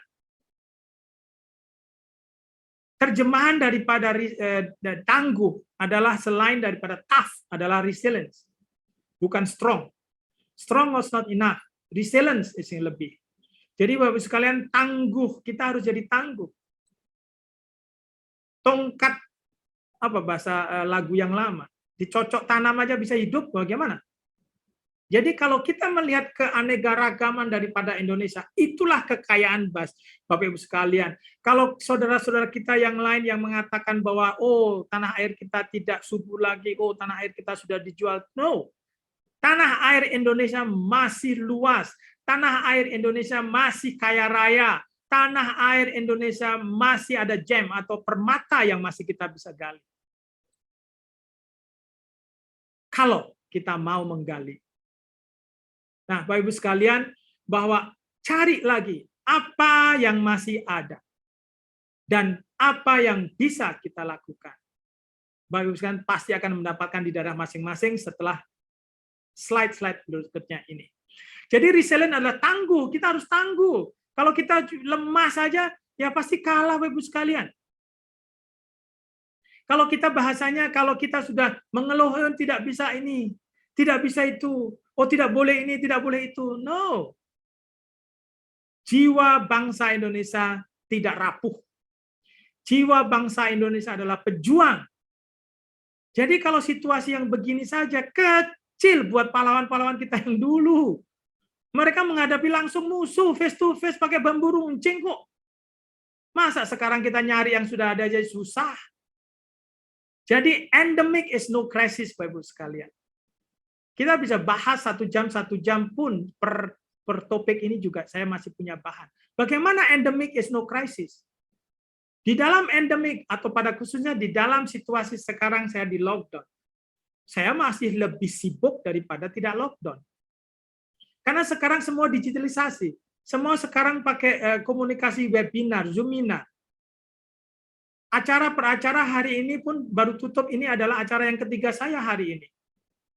Terjemahan daripada tangguh adalah selain daripada tough, adalah resilience. Bukan strong. Strong was not enough. Resilience is yang lebih. Jadi Bapak sekalian tangguh, kita harus jadi tangguh. Tongkat, apa bahasa lagu yang lama, dicocok tanam aja bisa hidup, bagaimana? Jadi kalau kita melihat keanekaragaman daripada Indonesia, itulah kekayaan Bapak Ibu sekalian. Kalau saudara-saudara kita yang lain yang mengatakan bahwa oh tanah air kita tidak subur lagi, oh tanah air kita sudah dijual, no. Tanah air Indonesia masih luas, tanah air Indonesia masih kaya raya, tanah air Indonesia masih ada gem atau permata yang masih kita bisa gali. Kalau kita mau menggali. Nah, Bapak Ibu sekalian, bahwa cari lagi apa yang masih ada dan apa yang bisa kita lakukan. Bapak Ibu sekalian pasti akan mendapatkan di daerah masing-masing setelah slide-slide berikutnya ini. Jadi resilient adalah tangguh, kita harus tangguh. Kalau kita lemah saja, ya pasti kalah Bapak Ibu sekalian. Kalau kita bahasanya, kalau kita sudah mengeluh tidak bisa ini, tidak bisa itu, oh tidak boleh ini, tidak boleh itu. No. Jiwa bangsa Indonesia tidak rapuh. Jiwa bangsa Indonesia adalah pejuang. Jadi kalau situasi yang begini saja, kecil buat pahlawan-pahlawan kita yang dulu. Mereka menghadapi langsung musuh, face to face pakai bambu runcing kok. Masa sekarang kita nyari yang sudah ada aja susah? Jadi endemic is no crisis, Bapak Ibu sekalian. Kita bisa bahas 1 jam pun per topik ini juga saya masih punya bahan. Bagaimana endemic is no crisis? Di dalam endemic atau pada khususnya di dalam situasi sekarang saya di lockdown, saya masih lebih sibuk daripada tidak lockdown. Karena sekarang semua digitalisasi. Semua sekarang pakai komunikasi webinar, Zoomina. Acara per acara hari ini pun baru tutup, ini adalah acara yang ketiga saya hari ini.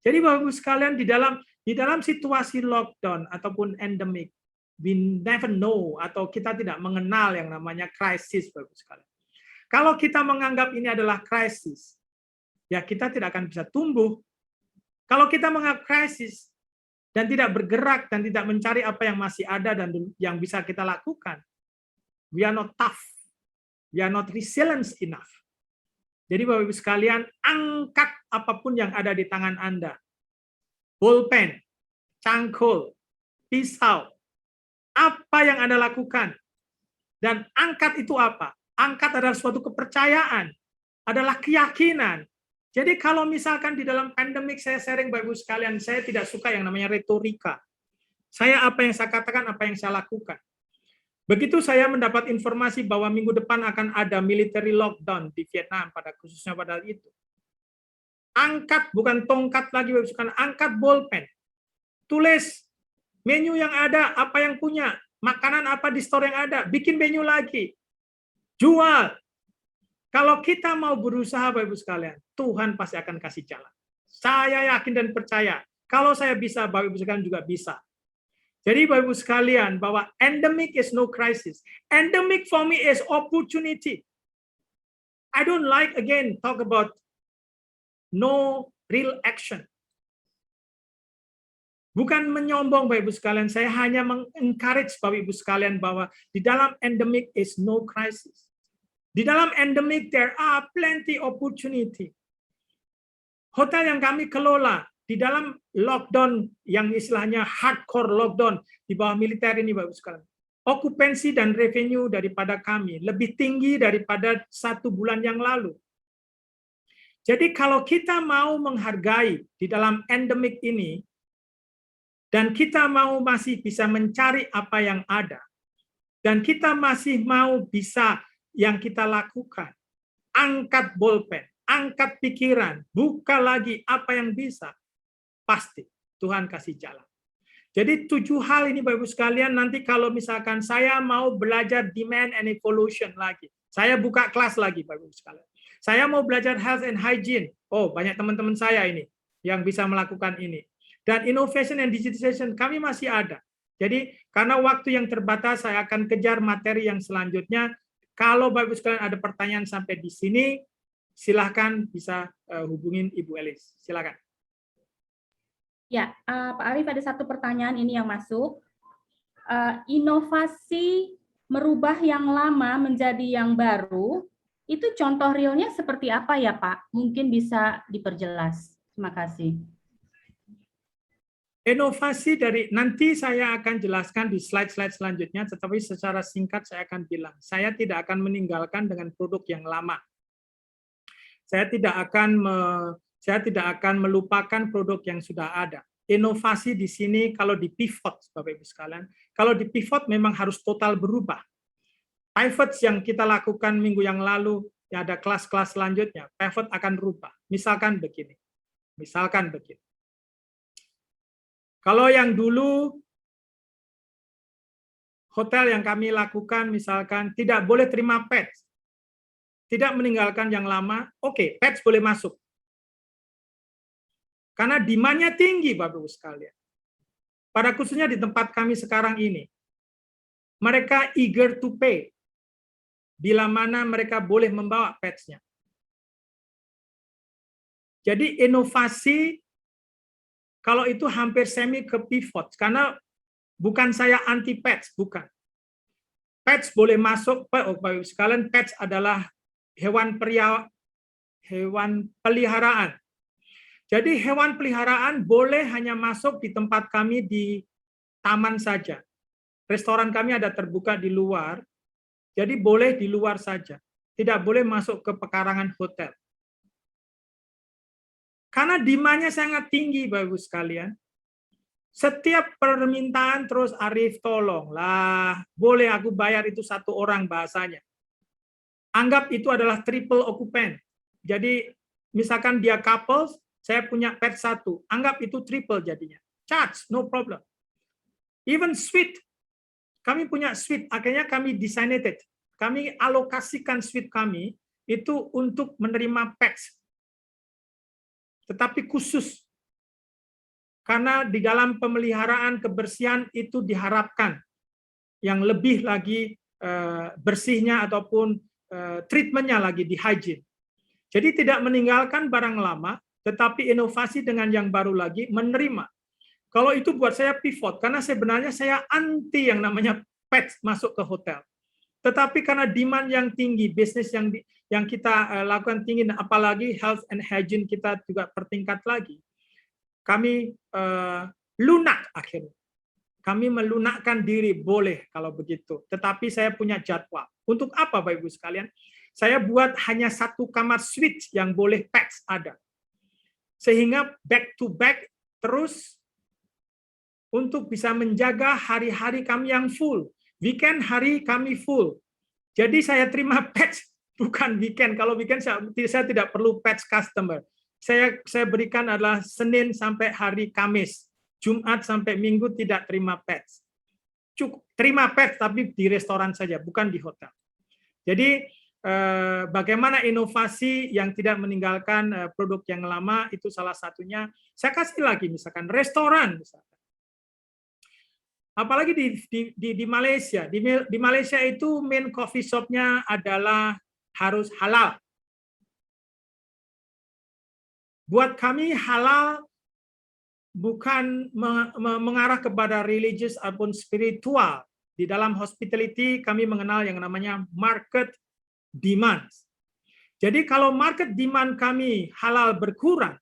Jadi Bapak-Ibu sekalian, di dalam situasi lockdown ataupun endemic, we never know atau kita tidak mengenal yang namanya krisis, Bapak-Ibu sekalian. Kalau kita menganggap ini adalah krisis, ya kita tidak akan bisa tumbuh. Kalau kita menganggap krisis dan tidak bergerak dan tidak mencari apa yang masih ada dan yang bisa kita lakukan, we are not tough, we are not resilient enough. Jadi Bapak-Ibu sekalian, angkat apapun yang ada di tangan Anda. Bolpen, cangkul, pisau, apa yang Anda lakukan. Dan angkat itu apa? Angkat adalah suatu kepercayaan, adalah keyakinan. Jadi kalau misalkan di dalam pandemik saya sharing Bapak-Ibu sekalian, saya tidak suka yang namanya retorika. Saya apa yang saya katakan, apa yang saya lakukan. Begitu saya mendapat informasi bahwa minggu depan akan ada military lockdown di Vietnam, khususnya pada itu. Angkat, bukan tongkat lagi, bukan angkat bolpen. Tulis menu yang ada, apa yang punya, makanan apa di store yang ada, bikin menu lagi. Jual. Kalau kita mau berusaha, Bapak-Ibu sekalian, Tuhan pasti akan kasih jalan. Saya yakin dan percaya. Kalau saya bisa, Bapak-Ibu sekalian juga bisa. Jadi Bapak-Ibu sekalian, bahwa endemic is no crisis. Endemic for me is opportunity. I don't like, again, talk about no real action. Bukan menyombong Bapak-Ibu sekalian, saya hanya mengencourage Bapak-Ibu sekalian bahwa di dalam endemic is no crisis. Di dalam endemic there are plenty opportunity. Hotel yang kami kelola, di dalam lockdown yang istilahnya hardcore lockdown di bawah militer ini Bapak-Ibu sekalian, okupansi dan revenue daripada kami lebih tinggi daripada 1 bulan yang lalu. Jadi kalau kita mau menghargai di dalam endemic ini dan kita mau masih bisa mencari apa yang ada dan kita masih mau bisa yang kita lakukan, angkat bolpen, angkat pikiran, buka lagi apa yang bisa. Pasti Tuhan kasih jalan. Jadi 7 hal ini Bapak-Ibu sekalian, nanti kalau misalkan saya mau belajar demand and evolution lagi, saya buka kelas lagi Bapak-Ibu sekalian. Saya mau belajar health and hygiene. Oh, banyak teman-teman saya ini yang bisa melakukan ini. Dan innovation and digitization kami masih ada. Jadi karena waktu yang terbatas, saya akan kejar materi yang selanjutnya. Kalau Bapak-Ibu sekalian ada pertanyaan sampai di sini, silahkan bisa hubungin Ibu Elis. Silakan. Ya, Pak Arief, ada satu pertanyaan ini yang masuk. Inovasi merubah yang lama menjadi yang baru, itu contoh realnya seperti apa ya Pak? Mungkin bisa diperjelas. Terima kasih. Inovasi dari, nanti saya akan jelaskan di slide-slide selanjutnya, tetapi secara singkat saya akan bilang, saya tidak akan meninggalkan dengan produk yang lama. Saya tidak akan melupakan produk yang sudah ada. Inovasi di sini kalau di pivot, Bapak-Ibu sekalian, kalau di pivot memang harus total berubah. Pivot yang kita lakukan minggu yang lalu, ya ada kelas-kelas selanjutnya, pivot akan berubah. Misalkan begini. Kalau yang dulu, hotel yang kami lakukan, misalkan tidak boleh terima pets, tidak meninggalkan yang lama, oke, pets boleh masuk. Karena demand-nya tinggi, Bapak-Ibu sekalian. Pada khususnya di tempat kami sekarang ini, mereka eager to pay, bila mana mereka boleh membawa pets-nya. Jadi inovasi, kalau itu hampir semi ke pivot, karena bukan saya anti pets, bukan. Pets boleh masuk, Bapak-Ibu sekalian, pets adalah hewan peliharaan. Jadi hewan peliharaan boleh hanya masuk di tempat kami di taman saja. Restoran kami ada terbuka di luar, jadi boleh di luar saja. Tidak boleh masuk ke pekarangan hotel. Karena demand-nya sangat tinggi, Bapak Ibu sekalian. Setiap permintaan terus, Arif tolonglah, boleh aku bayar itu 1 orang bahasanya. Anggap itu adalah triple occupant. Jadi misalkan dia couple, saya punya pet 1, anggap itu triple jadinya. Charge, no problem. Even suite, kami punya suite, akhirnya kami designated. Kami alokasikan suite kami itu untuk menerima pets. Tetapi khusus. Karena di dalam pemeliharaan kebersihan itu diharapkan yang lebih lagi bersihnya ataupun treatmentnya lagi di hygiene. Jadi tidak meninggalkan barang lama, tetapi inovasi dengan yang baru lagi menerima. Kalau itu buat saya pivot, karena sebenarnya saya anti yang namanya pet masuk ke hotel. Tetapi karena demand yang tinggi, bisnis yang kita lakukan tinggi, apalagi health and hygiene kita juga bertingkat lagi. Kami lunak akhirnya. Kami melunakkan diri, boleh kalau begitu. Tetapi saya punya jadwal. Untuk apa Bapak Ibu sekalian? Saya buat hanya 1 kamar suite yang boleh pets ada. Sehingga back to back terus untuk bisa menjaga hari-hari kami yang full. Weekend hari kami full. Jadi saya terima pets bukan weekend. Kalau weekend saya tidak perlu pets customer. Saya berikan adalah Senin sampai hari Kamis. Jumat sampai Minggu tidak terima pets. Cukup terima pets tapi di restoran saja, bukan di hotel. Jadi bagaimana inovasi yang tidak meninggalkan produk yang lama itu salah satunya. Saya kasih lagi misalkan restoran misalkan. Apalagi di Malaysia. Di Malaysia itu main coffee shop-nya adalah harus halal. Buat kami halal bukan mengarah kepada religius ataupun spiritual. Di dalam hospitality kami mengenal yang namanya market demand. Jadi kalau market demand kami halal berkurang,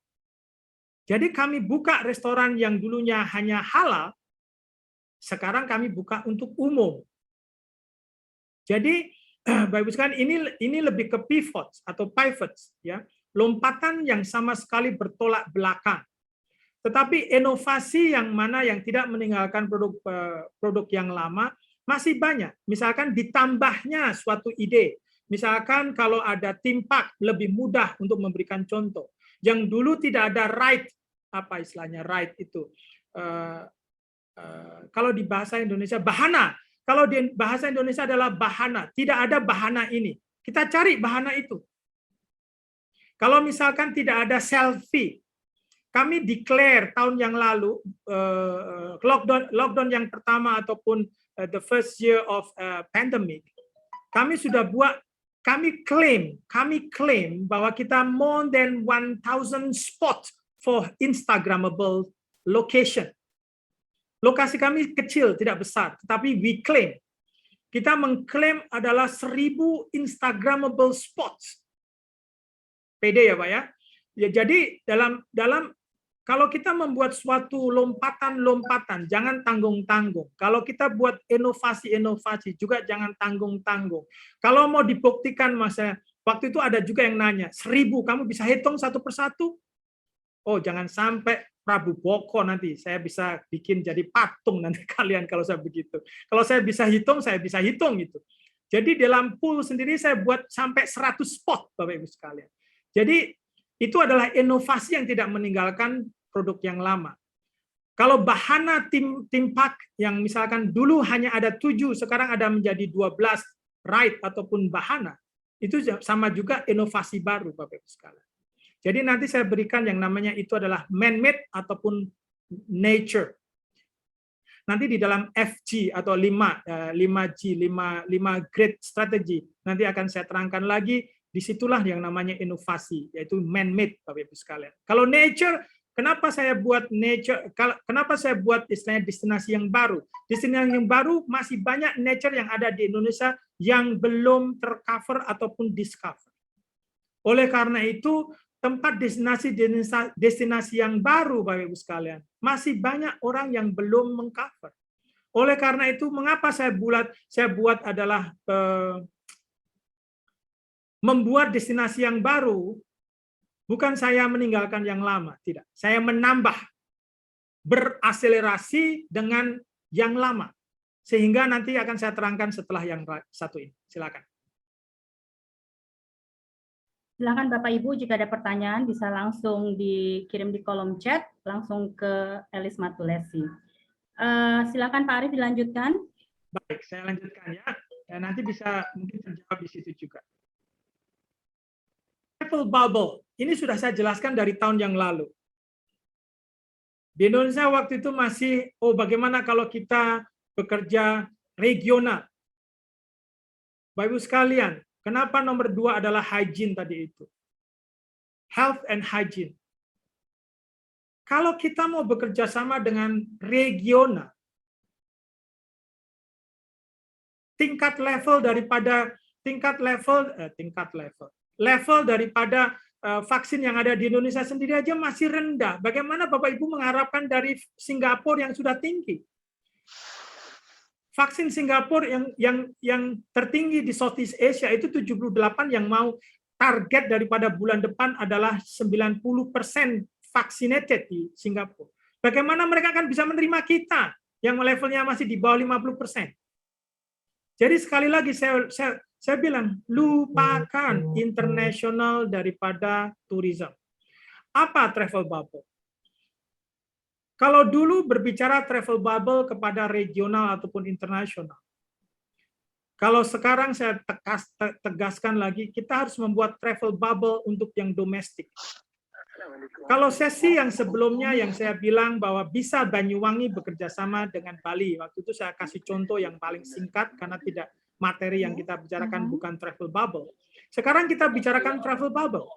jadi kami buka restoran yang dulunya hanya halal, sekarang kami buka untuk umum. Jadi Bapak Ibu sekalian, ini lebih ke pivots atau pivots, ya, lompatan yang sama sekali bertolak belakang. Tetapi inovasi yang mana yang tidak meninggalkan produk yang lama masih banyak. Misalkan ditambahnya suatu ide. Misalkan kalau ada theme park lebih mudah untuk memberikan contoh. Yang dulu tidak ada ride, apa istilahnya ride itu? Kalau di bahasa Indonesia bahana. Kalau di bahasa Indonesia adalah bahana. Tidak ada bahana ini. Kita cari bahana itu. Kalau misalkan tidak ada selfie, kami declare tahun yang lalu lockdown yang pertama ataupun the first year of pandemic, kami sudah buat, kami claim bahwa kita more than 1,000 spot for Instagrammable location. Lokasi kami kecil, tidak besar, tetapi we claim. Kita mengklaim adalah 1.000 Instagrammable spots. PD ya Pak ya. Ya jadi kalau kita membuat suatu lompatan-lompatan, jangan tanggung-tanggung. Kalau kita buat inovasi-inovasi, juga jangan tanggung-tanggung. Kalau mau dibuktikan, waktu itu ada juga yang nanya, 1.000, kamu bisa hitung satu persatu? Oh, jangan sampai Prabu Boko nanti, saya bisa bikin jadi patung nanti kalian kalau saya begitu. Kalau saya bisa hitung itu. Jadi dalam pool sendiri saya buat sampai 100 spot, Bapak Ibu sekalian. Jadi itu adalah inovasi yang tidak meninggalkan produk yang lama. Kalau bahana theme park yang misalkan dulu hanya ada 7, sekarang ada menjadi 12 ride ataupun bahana, itu sama juga inovasi baru Bapak Ibu sekalian. Jadi nanti saya berikan yang namanya itu adalah man-made ataupun nature. Nanti di dalam FG atau 5G, 5 grade strategy, nanti akan saya terangkan lagi. Disitulah yang namanya inovasi, yaitu man-made, Bapak Ibu sekalian. Kalau nature, kenapa saya buat nature? Kenapa saya buat istilahnya destinasi yang baru? Destinasi yang baru masih banyak nature yang ada di Indonesia yang belum tercover ataupun discover. Oleh karena itu, tempat destinasi yang baru, Bapak Ibu sekalian, masih banyak orang yang belum mengcover. Oleh karena itu, mengapa saya buat adalah membuat destinasi yang baru Bukan saya meninggalkan yang lama, tidak. Saya menambah, berakselerasi dengan yang lama. Sehingga nanti akan saya terangkan setelah yang satu ini. Silakan. Silakan Bapak Ibu, jika ada pertanyaan bisa langsung dikirim di kolom chat, langsung ke Elis Matulesi. Silakan Pak Arief dilanjutkan. Baik, saya lanjutkan ya. Dan nanti bisa mungkin terjawab di situ juga. Travel bubble, ini sudah saya jelaskan dari tahun yang lalu. Di Indonesia waktu itu masih, bagaimana kalau kita bekerja regional? Bapak Ibu sekalian, kenapa nomor 2 adalah hygiene tadi itu? Health and hygiene. Kalau kita mau bekerja sama dengan regional, tingkat level daripada vaksin yang ada di Indonesia sendiri aja masih rendah. Bagaimana Bapak Ibu mengharapkan dari Singapura yang sudah tinggi? Vaksin Singapura yang tertinggi di Southeast Asia itu 78 yang mau target daripada bulan depan adalah 90% vaccinated di Singapura. Bagaimana mereka akan bisa menerima kita yang levelnya masih di bawah 50%? Jadi sekali lagi saya bilang, lupakan internasional daripada tourism. Apa travel bubble? Kalau dulu berbicara travel bubble kepada regional ataupun internasional. Kalau sekarang saya tegaskan lagi, kita harus membuat travel bubble untuk yang domestik. Kalau sesi yang sebelumnya yang saya bilang bahwa bisa Banyuwangi bekerja sama dengan Bali, waktu itu saya kasih contoh yang paling singkat karena tidak materi yang kita bicarakan bukan travel bubble. Sekarang kita bicarakan travel bubble.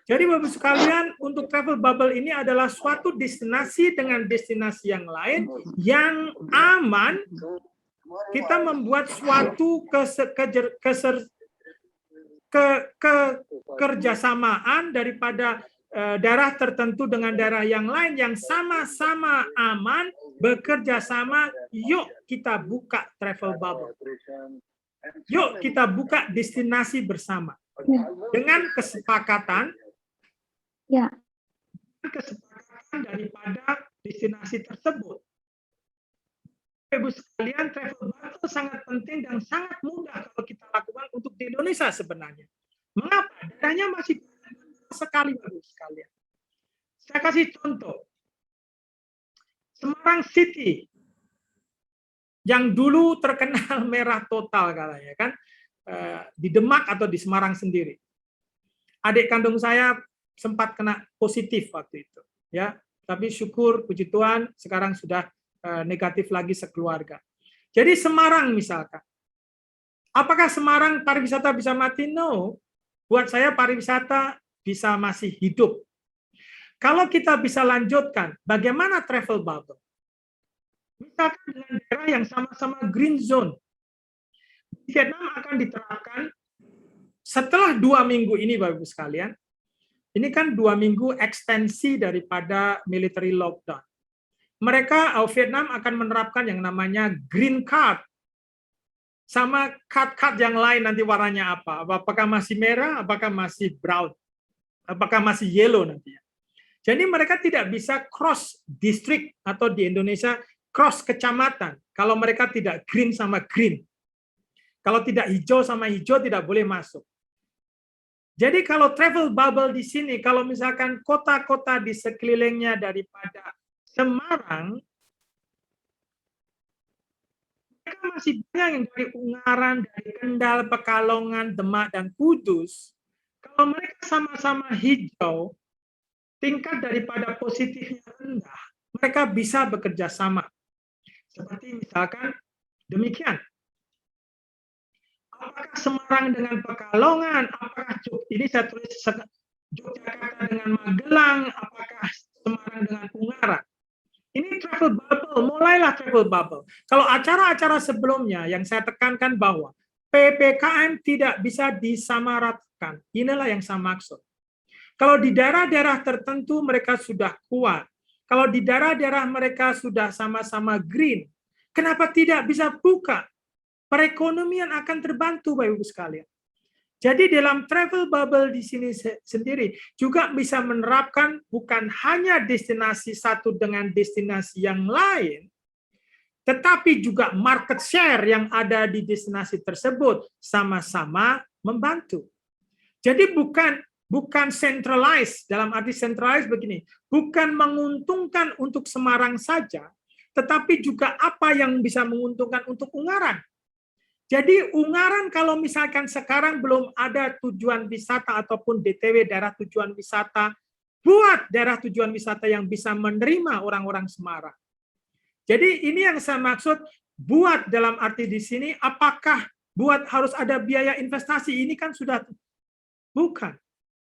Jadi Bapak sekalian, untuk travel bubble ini adalah suatu destinasi dengan destinasi yang lain yang aman. Kita membuat suatu kerjasamaan daripada daerah tertentu dengan daerah yang lain yang sama-sama aman, bekerja sama. Yuk kita buka travel bubble. Yuk kita buka destinasi bersama. Dengan kesepakatan, daripada destinasi tersebut. Ibu sekalian, travel bubble sangat penting dan sangat mudah kalau kita lakukan untuk di Indonesia sebenarnya. Mengapa? Daerahnya masih sekali Bapak sekalian. Saya kasih contoh. Semarang City yang dulu terkenal merah total katanya kan, di Demak atau di Semarang sendiri. Adik kandung saya sempat kena positif waktu itu, ya. Tapi syukur puji Tuhan sekarang sudah negatif lagi sekeluarga. Jadi Semarang misalkan. Apakah Semarang pariwisata bisa mati? No. Buat saya pariwisata bisa masih hidup. Kalau kita bisa lanjutkan, bagaimana travel bubble? Misalkan dengan daerah yang sama-sama green zone. Vietnam akan diterapkan setelah 2 minggu ini, Bapak-Ibu sekalian. Ini kan 2 minggu ekstensi daripada military lockdown. Mereka, Vietnam akan menerapkan yang namanya green card. Sama card-card yang lain nanti warnanya apa? Apakah masih merah, apakah masih brown? Apakah masih yellow nantinya. Jadi mereka tidak bisa cross district atau di Indonesia cross kecamatan kalau mereka tidak green sama green. Kalau tidak hijau sama hijau tidak boleh masuk. Jadi kalau travel bubble di sini, kalau misalkan kota-kota di sekelilingnya daripada Semarang, mereka masih banyak yang dari Ungaran, dari Kendal, Pekalongan, Demak, dan Kudus. Kalau mereka sama-sama hijau, tingkat daripada positifnya rendah, mereka bisa bekerja sama. Seperti misalkan demikian. Apakah Semarang dengan Pekalongan? Apakah ini saya tulis Yogyakarta dengan Magelang? Apakah Semarang dengan Ungaran? Ini travel bubble, mulailah travel bubble. Kalau acara-acara sebelumnya yang saya tekankan bahwa PPKM tidak bisa disamaratakan. Inilah yang saya maksud. Kalau di daerah-daerah tertentu mereka sudah kuat. Kalau di daerah-daerah mereka sudah sama-sama green. Kenapa tidak bisa buka? Perekonomian akan terbantu, Bapak Ibu sekalian. Jadi dalam travel bubble di sini sendiri juga bisa menerapkan bukan hanya destinasi satu dengan destinasi yang lain, tetapi juga market share yang ada di destinasi tersebut sama-sama membantu. Jadi bukan centralized, dalam arti centralized begini, bukan menguntungkan untuk Semarang saja, tetapi juga apa yang bisa menguntungkan untuk Ungaran. Jadi Ungaran kalau misalkan sekarang belum ada tujuan wisata ataupun DTW daerah tujuan wisata, buat daerah tujuan wisata yang bisa menerima orang-orang Semarang. Jadi ini yang saya maksud, buat dalam arti di sini, apakah buat harus ada biaya investasi? Ini kan sudah bukan.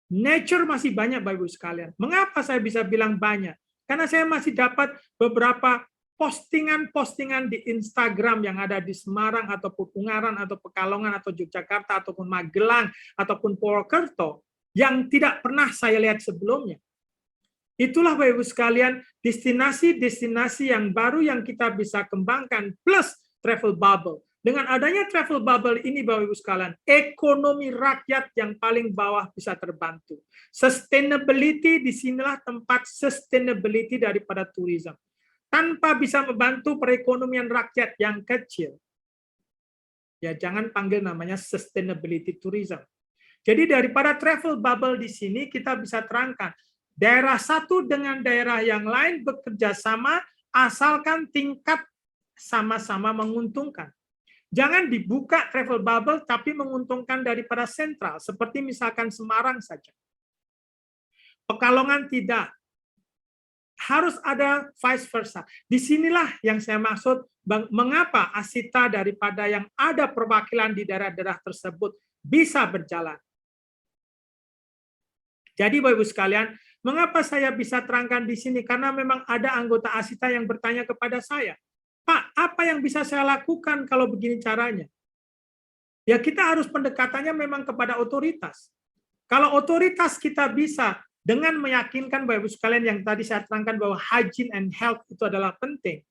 Nature masih banyak Bapak Ibu sekalian. Mengapa saya bisa bilang banyak? Karena saya masih dapat beberapa postingan-postingan di Instagram yang ada di Semarang ataupun Ungaran atau Pekalongan atau Yogyakarta ataupun Magelang ataupun Purwokerto yang tidak pernah saya lihat sebelumnya. Itulah Bapak Ibu sekalian destinasi-destinasi yang baru yang kita bisa kembangkan plus travel bubble. Dengan adanya travel bubble ini Bapak Ibu sekalian, ekonomi rakyat yang paling bawah bisa terbantu. Sustainability, disinilah tempat sustainability daripada tourism. Tanpa bisa membantu perekonomian rakyat yang kecil, ya jangan panggil namanya sustainability tourism. Jadi daripada travel bubble di sini kita bisa terangkan, daerah satu dengan daerah yang lain bekerja sama asalkan tingkat sama-sama menguntungkan. Jangan dibuka travel bubble tapi menguntungkan daripada sentral, seperti misalkan Semarang saja. Pekalongan tidak. Harus ada vice versa. Disinilah yang saya maksud, mengapa Asita daripada yang ada perwakilan di daerah-daerah tersebut bisa berjalan. Jadi Bapak Ibu sekalian, mengapa saya bisa terangkan di sini? Karena memang ada anggota Asita yang bertanya kepada saya, Pak, apa yang bisa saya lakukan kalau begini caranya? Ya kita harus pendekatannya memang kepada otoritas. Kalau otoritas kita bisa dengan meyakinkan Bapak Ibu sekalian yang tadi saya terangkan bahwa hygiene and health itu adalah penting.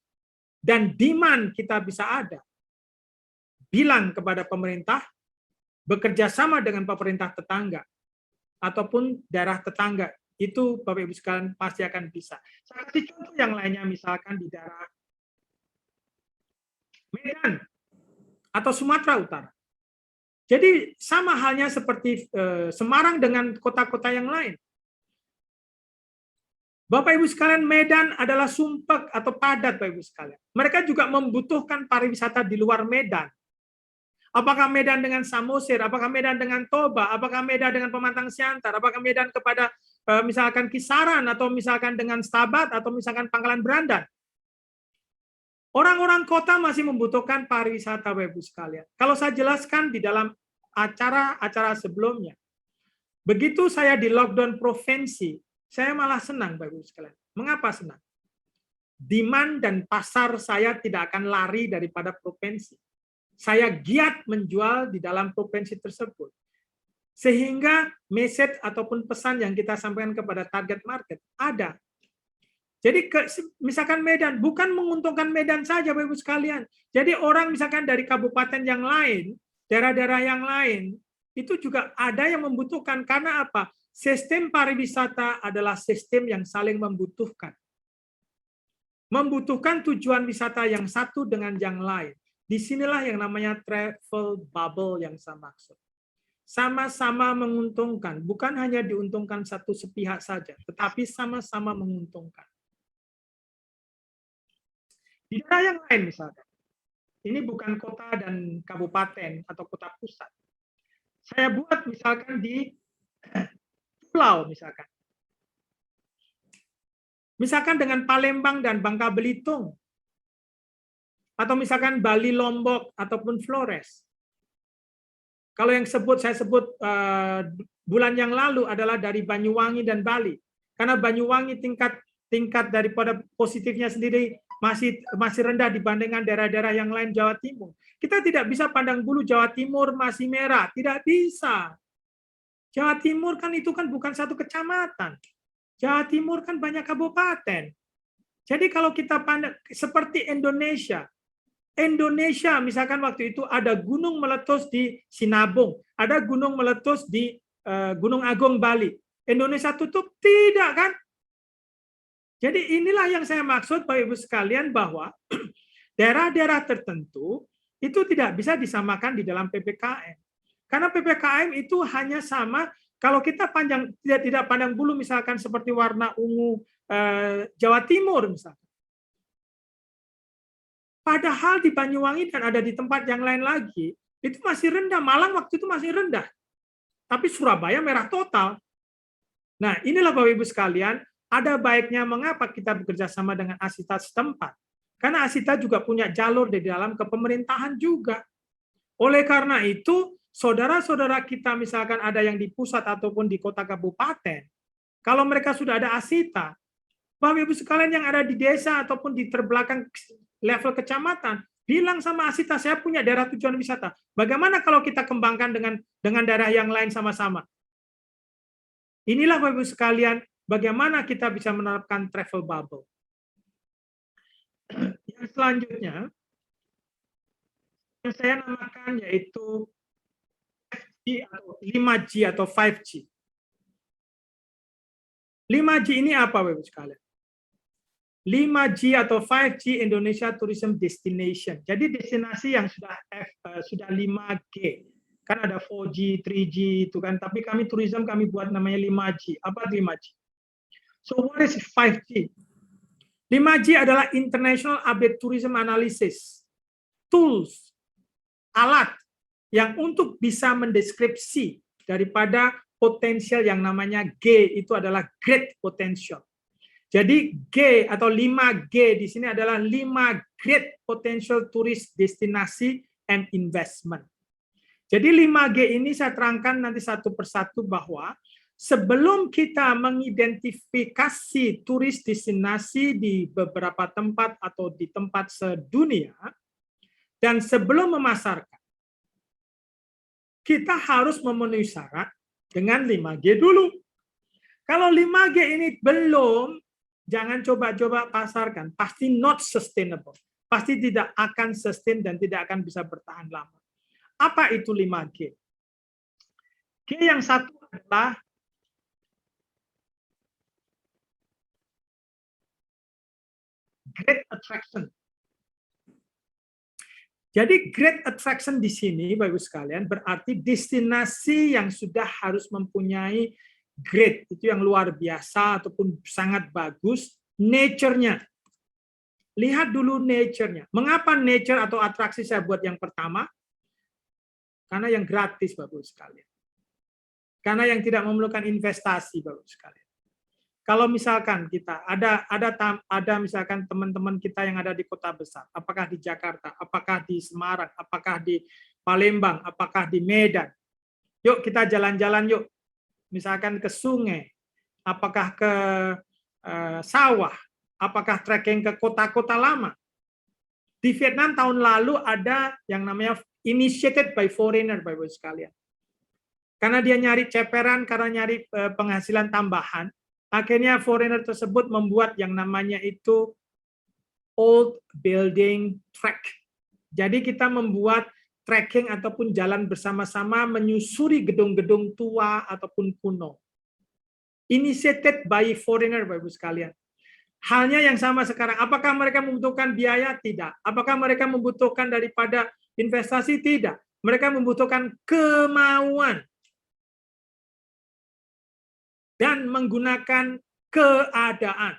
Dan demand kita bisa ada. Bilang kepada pemerintah, bekerja sama dengan pemerintah tetangga, ataupun daerah tetangga. Itu Bapak Ibu sekalian pasti akan bisa. Saya kasih contoh yang lainnya misalkan di daerah Medan atau Sumatera Utara. Jadi sama halnya seperti Semarang dengan kota-kota yang lain. Bapak Ibu sekalian, Medan adalah sumpek atau padat Bapak Ibu sekalian. Mereka juga membutuhkan pariwisata di luar Medan. Apakah Medan dengan Samosir, apakah Medan dengan Toba, apakah Medan dengan Pemantang Siantar, apakah Medan kepada misalkan Kisaran, atau misalkan dengan Stabat, atau misalkan Pangkalan Berandan. Orang-orang kota masih membutuhkan pariwisata Bapak Ibu sekalian. Kalau saya jelaskan di dalam acara-acara sebelumnya, begitu saya di lockdown provinsi, saya malah senang Bapak Ibu sekalian. Mengapa senang? Demand dan pasar saya tidak akan lari daripada provinsi. Saya giat menjual di dalam provinsi tersebut. Sehingga message ataupun pesan yang kita sampaikan kepada target market ada. Jadi misalkan Medan, bukan menguntungkan Medan saja Bapak Ibu sekalian. Jadi orang misalkan dari kabupaten yang lain, daerah-daerah yang lain, itu juga ada yang membutuhkan. Karena apa? Sistem pariwisata adalah sistem yang saling membutuhkan. Membutuhkan tujuan wisata yang satu dengan yang lain. Disinilah yang namanya travel bubble yang saya maksud. Sama-sama menguntungkan, bukan hanya diuntungkan satu sepihak saja, tetapi sama-sama menguntungkan. Di daerah yang lain misalkan, ini bukan kota dan kabupaten atau kota pusat. Saya buat misalkan di pulau misalkan. Misalkan dengan Palembang dan Bangka Belitung. Atau misalkan Bali, Lombok, ataupun Flores. Kalau yang saya sebut bulan yang lalu adalah dari Banyuwangi dan Bali. Karena Banyuwangi tingkat daripada positifnya sendiri masih rendah dibandingkan daerah-daerah yang lain Jawa Timur. Kita tidak bisa pandang bulu Jawa Timur masih merah. Tidak bisa. Jawa Timur kan itu kan bukan satu kecamatan. Jawa Timur kan banyak kabupaten. Jadi kalau kita pandang seperti Indonesia, Indonesia, misalkan waktu itu ada gunung meletus di Sinabung, ada gunung meletus di Gunung Agung, Bali. Indonesia tutup? Tidak kan? Jadi inilah yang saya maksud Bapak Ibu sekalian bahwa daerah-daerah tertentu itu tidak bisa disamakan di dalam PPKM. Karena PPKM itu hanya sama kalau kita tidak pandang bulu misalkan seperti warna ungu Jawa Timur misalkan. Padahal di Banyuwangi dan ada di tempat yang lain lagi, itu masih rendah. Malang waktu itu masih rendah. Tapi Surabaya merah total. Nah, inilah Bapak Ibu sekalian, ada baiknya mengapa kita bekerja sama dengan Asita setempat. Karena Asita juga punya jalur di dalam kepemerintahan juga. Oleh karena itu, saudara-saudara kita misalkan ada yang di pusat ataupun di kota kabupaten, kalau mereka sudah ada Asita, Bapak Ibu sekalian yang ada di desa ataupun di terbelakang level kecamatan, bilang sama Asita, saya punya daerah tujuan wisata. Bagaimana kalau kita kembangkan dengan daerah yang lain sama-sama? Inilah Bapak Ibu sekalian, bagaimana kita bisa menerapkan travel bubble. Yang selanjutnya, yang saya namakan yaitu 5G atau 5G. 5G ini apa Bapak Ibu sekalian? 5G atau 5G Indonesia Tourism Destination. Jadi destinasi yang sudah 5G. Kan ada 4G, 3G itu kan, tapi kami tourism kami buat namanya 5G. Apa 5G? So what is 5G? 5G adalah International Update Tourism Analysis. Tools, alat yang untuk bisa mendeskripsi daripada potensial yang namanya G, itu adalah Great Potential. Jadi G atau 5G di sini adalah 5 Great Potential Tourist Destination and Investment. Jadi 5G ini saya terangkan nanti satu persatu bahwa sebelum kita mengidentifikasi turis destinasi di beberapa tempat atau di tempat sedunia, dan sebelum memasarkan, kita harus memenuhi syarat dengan 5G dulu. Kalau 5G ini belum, jangan coba-coba pasarkan. Pasti not sustainable. Pasti tidak akan sustain dan tidak akan bisa bertahan lama. Apa itu 5G? G yang satu adalah Great Attraction. Jadi Great Attraction di sini, Bapak Ibu sekalian, berarti destinasi yang sudah harus mempunyai great, itu yang luar biasa ataupun sangat bagus, nature-nya. Lihat dulu nature-nya. Mengapa nature atau atraksi saya buat yang pertama? Karena yang gratis, Bapak Ibu sekalian. Karena yang tidak memerlukan investasi, Bapak Ibu sekalian. Kalau misalkan kita ada misalkan teman-teman kita yang ada di kota besar, apakah di Jakarta, apakah di Semarang, apakah di Palembang, apakah di Medan. Yuk kita jalan-jalan yuk. Misalkan ke sungai, apakah ke sawah, apakah trekking ke kota-kota lama. Di Vietnam tahun lalu ada yang namanya initiated by foreigner, Bapak Ibu sekalian. Karena dia nyari ceperan, karena nyari penghasilan tambahan, akhirnya foreigner tersebut membuat yang namanya itu old building track. Jadi kita membuat trekking ataupun jalan bersama-sama menyusuri gedung-gedung tua ataupun kuno. Initiated by foreigner, Bapak Ibu sekalian. Halnya yang sama sekarang. Apakah mereka membutuhkan biaya? Tidak. Apakah mereka membutuhkan daripada investasi? Tidak. Mereka membutuhkan kemauan dan menggunakan keadaan.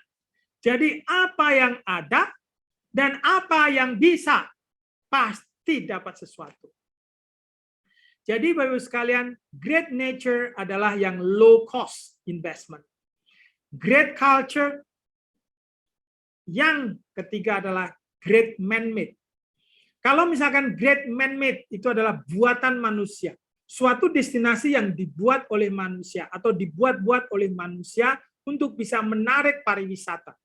Jadi apa yang ada dan apa yang bisa pasti dapat sesuatu. Jadi Bapak Ibu sekalian, great nature adalah yang low cost investment. Great culture, yang ketiga adalah great man-made. Kalau misalkan great man-made itu adalah buatan manusia, suatu destinasi yang dibuat oleh manusia atau dibuat-buat oleh manusia untuk bisa menarik pariwisata.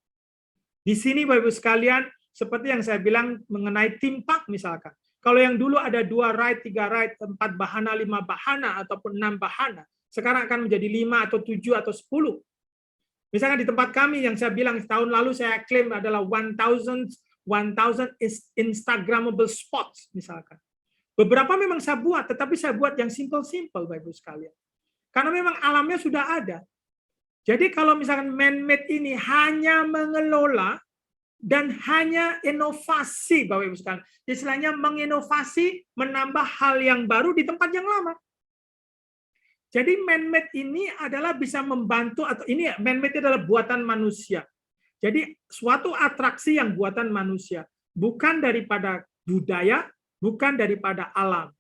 Di sini Bapak Ibu sekalian, seperti yang saya bilang mengenai theme park misalkan. Kalau yang dulu ada 2 ride, 3 ride, 4 bahana, 5 bahana, ataupun 6 bahana, sekarang akan menjadi 5 atau 7 atau 10. Misalnya di tempat kami yang saya bilang tahun lalu saya klaim adalah 1,100 1000 Instagramable spots misalkan. Beberapa memang saya buat, tetapi saya buat yang simple-simple, Bapak Ibu sekalian. Karena memang alamnya sudah ada. Jadi kalau misalkan man-made ini hanya mengelola dan hanya inovasi, Bapak Ibu sekalian. Istilahnya menginovasi, menambah hal yang baru di tempat yang lama. Jadi man-made ini adalah bisa membantu, atau ini man-made adalah buatan manusia. Jadi suatu atraksi yang buatan manusia, bukan daripada budaya, bukan daripada alam.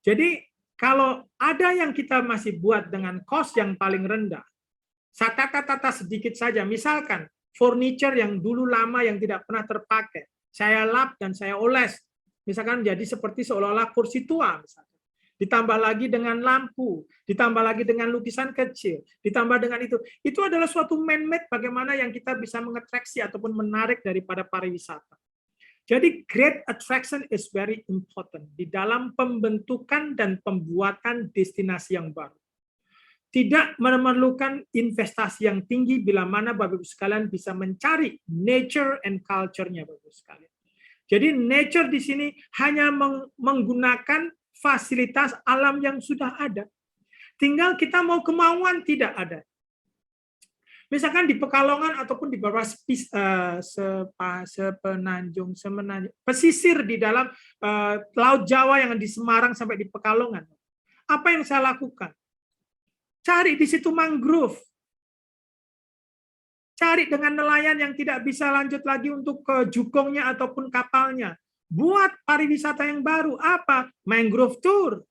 Jadi kalau ada yang kita masih buat dengan cost yang paling rendah, saya tata-tata sedikit saja, misalkan furniture yang dulu lama yang tidak pernah terpakai, saya lap dan saya oles, misalkan jadi seperti seolah-olah kursi tua, misalkan. Ditambah lagi dengan lampu, ditambah lagi dengan lukisan kecil, ditambah dengan itu adalah suatu man-made bagaimana yang kita bisa mengatraksi ataupun menarik daripada pariwisata. Jadi great attraction is very important di dalam pembentukan dan pembuatan destinasi yang baru. Tidak memerlukan investasi yang tinggi bila mana Bapak Ibu sekalian bisa mencari nature and culture-nya Bapak Ibu sekalian. Jadi nature di sini hanya menggunakan fasilitas alam yang sudah ada. Tinggal kita mau kemauan tidak ada. Misalkan di Pekalongan ataupun di beberapa pesisir di dalam Laut Jawa yang di Semarang sampai di Pekalongan. Apa yang saya lakukan? Cari di situ mangrove. Cari dengan nelayan yang tidak bisa lanjut lagi untuk ke jukungnya ataupun kapalnya. Buat pariwisata yang baru. Apa? Mangrove tour.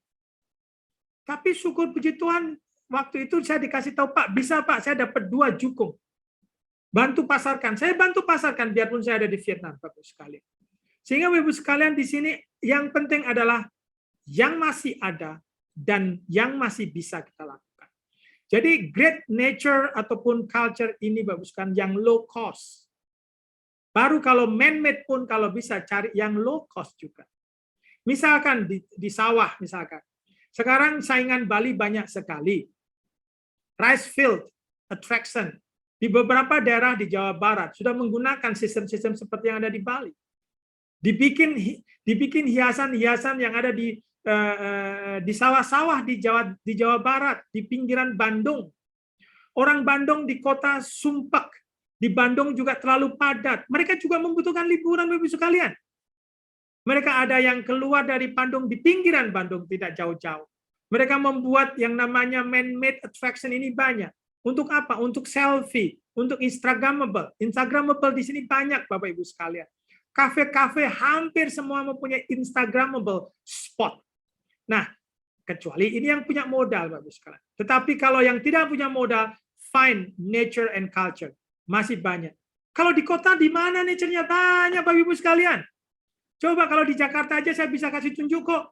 Tapi syukur puji Tuhan, waktu itu saya dikasih tahu, Pak, bisa Pak, saya dapat 2 jukung. Bantu pasarkan. Saya bantu pasarkan, biarpun saya ada di Vietnam, Bapak sekalian. Sehingga Bapak sekalian di sini, yang penting adalah yang masih ada dan yang masih bisa kita lakukan. Jadi great nature ataupun culture ini Bapak sekalian yang low cost. Baru kalau man-made pun kalau bisa cari yang low cost juga. Misalkan di sawah misalkan. Sekarang saingan Bali banyak sekali. Rice field attraction di beberapa daerah di Jawa Barat sudah menggunakan sistem-sistem seperti yang ada di Bali. Dibikin hiasan-hiasan yang ada di sawah-sawah di Jawa Barat, di pinggiran Bandung. Orang Bandung di kota Sumpek, di Bandung juga terlalu padat. Mereka juga membutuhkan liburan, Bapak sekalian. Mereka ada yang keluar dari Bandung di pinggiran Bandung, tidak jauh-jauh. Mereka membuat yang namanya man-made attraction ini banyak. Untuk apa? Untuk selfie, untuk Instagramable. Instagramable di sini banyak, Bapak Ibu sekalian. Kafe-kafe hampir semua mempunyai Instagramable spot. Nah, kecuali ini yang punya modal, Bapak Ibu sekalian. Tetapi kalau yang tidak punya modal, find nature and culture. Masih banyak. Kalau di kota, di mana nature-nya banyak, Bapak Ibu sekalian? Coba kalau di Jakarta aja saya bisa kasih tunjuk kok.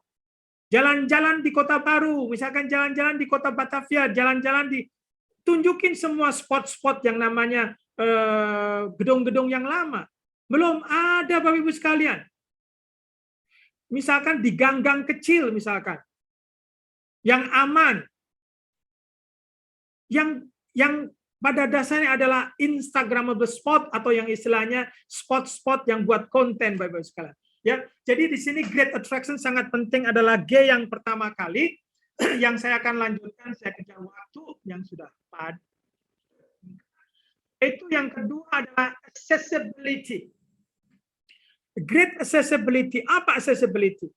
Jalan-jalan di Kota Baru, misalkan jalan-jalan di Kota Batavia, jalan-jalan tunjukin semua spot-spot yang namanya gedung-gedung yang lama. Belum ada, Bapak Ibu sekalian. Misalkan di gang-gang kecil, misalkan. Yang aman. Yang pada dasarnya adalah Instagramable spot atau yang istilahnya spot-spot yang buat konten, Bapak Ibu sekalian. Ya, jadi di sini great attraction sangat penting adalah G yang pertama kali yang saya akan lanjutkan, saya kejar waktu yang sudah padat. Itu yang kedua adalah accessibility. Great accessibility, apa accessibility?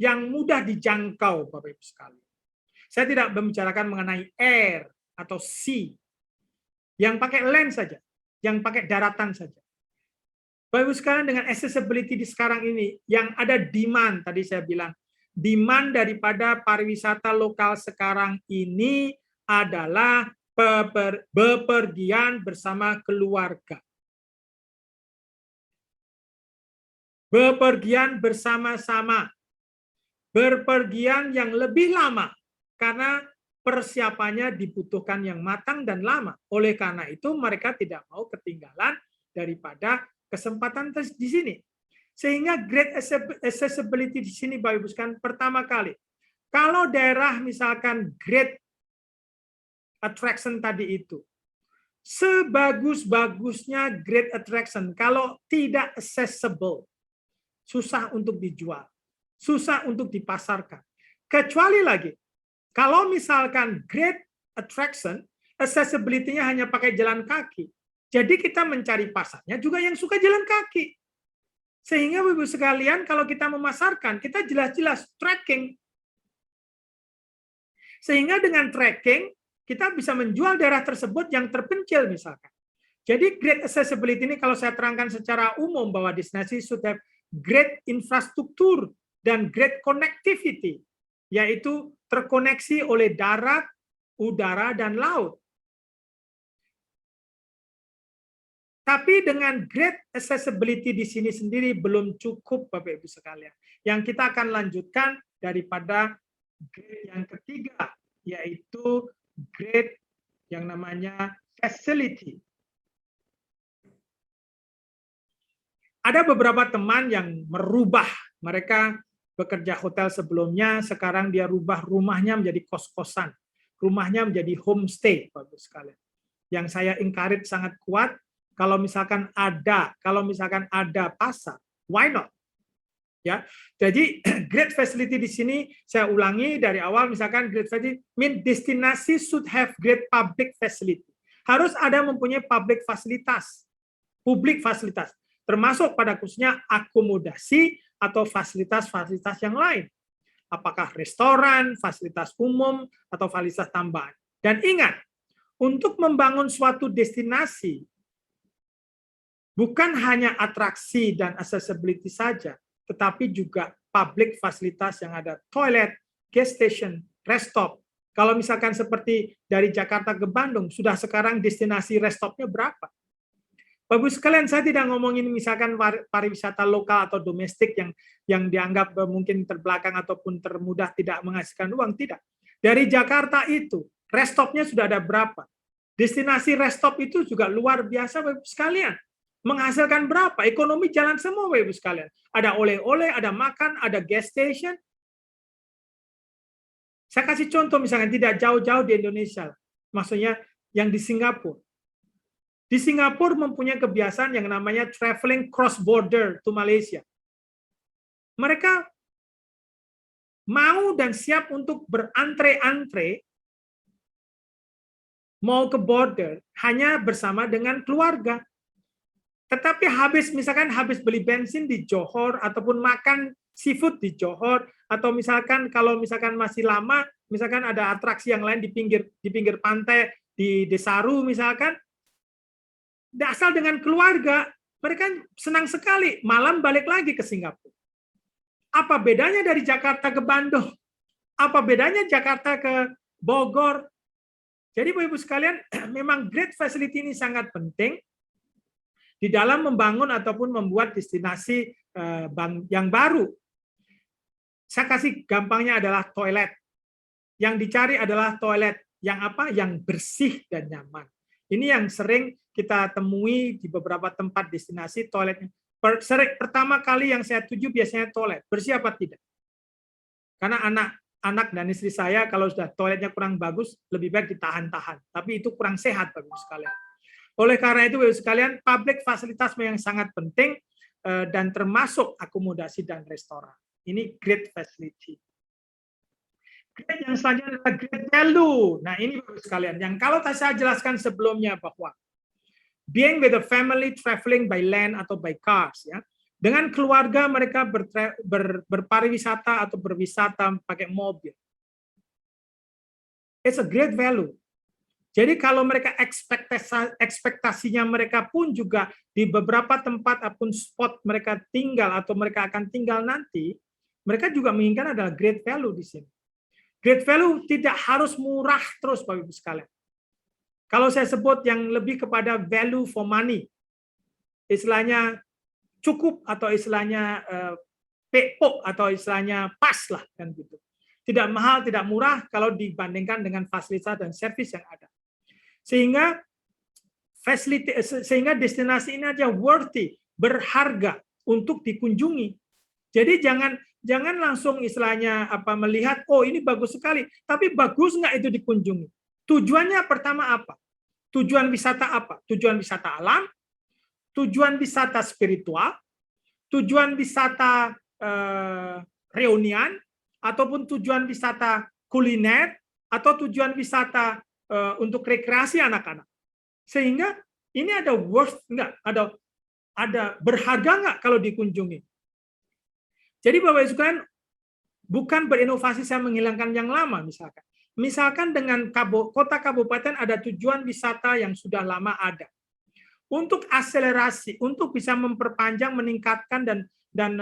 Yang mudah dijangkau, Bapak Ibu sekalian. Saya tidak membicarakan mengenai air atau sea, yang pakai land saja, yang pakai daratan saja. Bapak Ibu sekalian, dengan accessibility di sekarang ini, yang ada demand, tadi saya bilang, demand daripada pariwisata lokal sekarang ini adalah bepergian bersama keluarga. Bepergian bersama-sama. Berpergian yang lebih lama, karena persiapannya dibutuhkan yang matang dan lama. Oleh karena itu, mereka tidak mau ketinggalan daripada kesempatan di sini. Sehingga great accessibility di sini, Bapak Ibu sekalian, pertama kali. Kalau daerah misalkan great attraction tadi itu, sebagus-bagusnya great attraction, kalau tidak accessible, susah untuk dijual, susah untuk dipasarkan. Kecuali lagi, kalau misalkan great attraction, accessibility-nya hanya pakai jalan kaki. Jadi kita mencari pasarnya juga yang suka jalan kaki. Sehingga Ibu sekalian, kalau kita memasarkan, kita jelas-jelas tracking. Sehingga dengan tracking, kita bisa menjual daerah tersebut yang terpencil misalkan. Jadi great accessibility ini kalau saya terangkan secara umum bahwa destinasi should have great infrastruktur dan great connectivity, yaitu terkoneksi oleh darat, udara, dan laut. Tapi dengan great accessibility di sini sendiri belum cukup, Bapak Ibu sekalian. Yang kita akan lanjutkan daripada grade yang ketiga, yaitu grade yang namanya facility. Ada beberapa teman yang merubah, mereka bekerja hotel sebelumnya, sekarang dia rubah rumahnya menjadi kos-kosan, rumahnya menjadi homestay, Bapak Ibu sekalian. Yang saya encourage sangat kuat, kalau misalkan ada pasar, why not? Ya, jadi great facility di sini saya ulangi dari awal, misalkan great facility mean destinasi should have great public facility. Harus ada mempunyai public fasilitas, publik fasilitas, termasuk pada khususnya akomodasi atau fasilitas-fasilitas yang lain. Apakah restoran, fasilitas umum, atau fasilitas tambahan. Dan ingat, untuk membangun suatu destinasi, bukan hanya atraksi dan accessibility saja, tetapi juga public fasilitas yang ada toilet, gas station, rest stop. Kalau misalkan seperti dari Jakarta ke Bandung, sudah sekarang destinasi rest stopnya berapa? Bapak-Ibu sekalian, saya tidak ngomongin misalkan pariwisata lokal atau domestik yang dianggap mungkin terbelakang ataupun termudah tidak menghasilkan uang, tidak. Dari Jakarta itu, rest stopnya sudah ada berapa? Destinasi rest stop itu juga luar biasa, Bapak-Ibu sekalian. Menghasilkan berapa? Ekonomi jalan semua, Bapak Ibu sekalian. Ada oleh-oleh, ada makan, ada gas station. Saya kasih contoh misalkan tidak jauh-jauh di Indonesia. Maksudnya yang di Singapura. Di Singapura mempunyai kebiasaan yang namanya traveling cross border to Malaysia. Mereka mau dan siap untuk berantre-antre mau ke border hanya bersama dengan keluarga. Tetapi misalkan habis beli bensin di Johor ataupun makan seafood di Johor, atau misalkan kalau misalkan masih lama, misalkan ada atraksi yang lain di pinggir pantai di Desaru misalkan, asal dengan keluarga, mereka senang sekali malam balik lagi ke Singapura. Apa bedanya dari Jakarta ke Bandung? Apa bedanya Jakarta ke Bogor? Jadi Bapak Ibu sekalian, memang great facility ini sangat penting di dalam membangun ataupun membuat destinasi yang baru. Saya kasih gampangnya adalah toilet. Yang dicari adalah toilet yang apa? Yang bersih dan nyaman. Ini yang sering kita temui di beberapa tempat destinasi, toiletnya. Pertama kali yang saya tuju biasanya toilet. Bersih apa tidak? Karena anak dan istri saya kalau sudah toiletnya kurang bagus, lebih baik ditahan-tahan. Tapi itu kurang sehat, Bapak Ibu sekalian. Oleh karena itu, Bapak Ibu sekalian, public fasilitas yang sangat penting dan termasuk akomodasi dan restoran. Ini great facility. Grade yang selanjutnya adalah great value. Nah, ini Bapak Ibu sekalian, yang kalau saya jelaskan sebelumnya bahwa being with a family traveling by land atau by cars, ya, dengan keluarga mereka berpariwisata atau berwisata pakai mobil. It's a great value. Jadi kalau mereka ekspektasinya mereka pun juga di beberapa tempat ataupun spot mereka tinggal atau mereka akan tinggal nanti, mereka juga menginginkan adalah great value di sini. Great value tidak harus murah terus, Bapak Ibu sekalian. Kalau saya sebut yang lebih kepada value for money, istilahnya cukup atau istilahnya pekpok atau istilahnya pas lah kan gitu. Tidak mahal, tidak murah kalau dibandingkan dengan fasilitas dan servis yang ada. Sehingga destinasi ini aja worthy, berharga untuk dikunjungi. Jadi jangan langsung istilahnya melihat oh ini bagus sekali, tapi bagus nggak itu dikunjungi. Tujuannya pertama apa? Tujuan wisata apa? Tujuan wisata alam, tujuan wisata spiritual, tujuan wisata reunian, ataupun tujuan wisata kuliner, atau tujuan wisata untuk rekreasi anak-anak. Sehingga ini ada worth enggak, ada berharga enggak kalau dikunjungi. Jadi Bapak Ibu sekalian, bukan berinovasi saya menghilangkan yang lama misalkan. Misalkan dengan kota kabupaten ada tujuan wisata yang sudah lama ada. Untuk akselerasi, untuk bisa memperpanjang, meningkatkan dan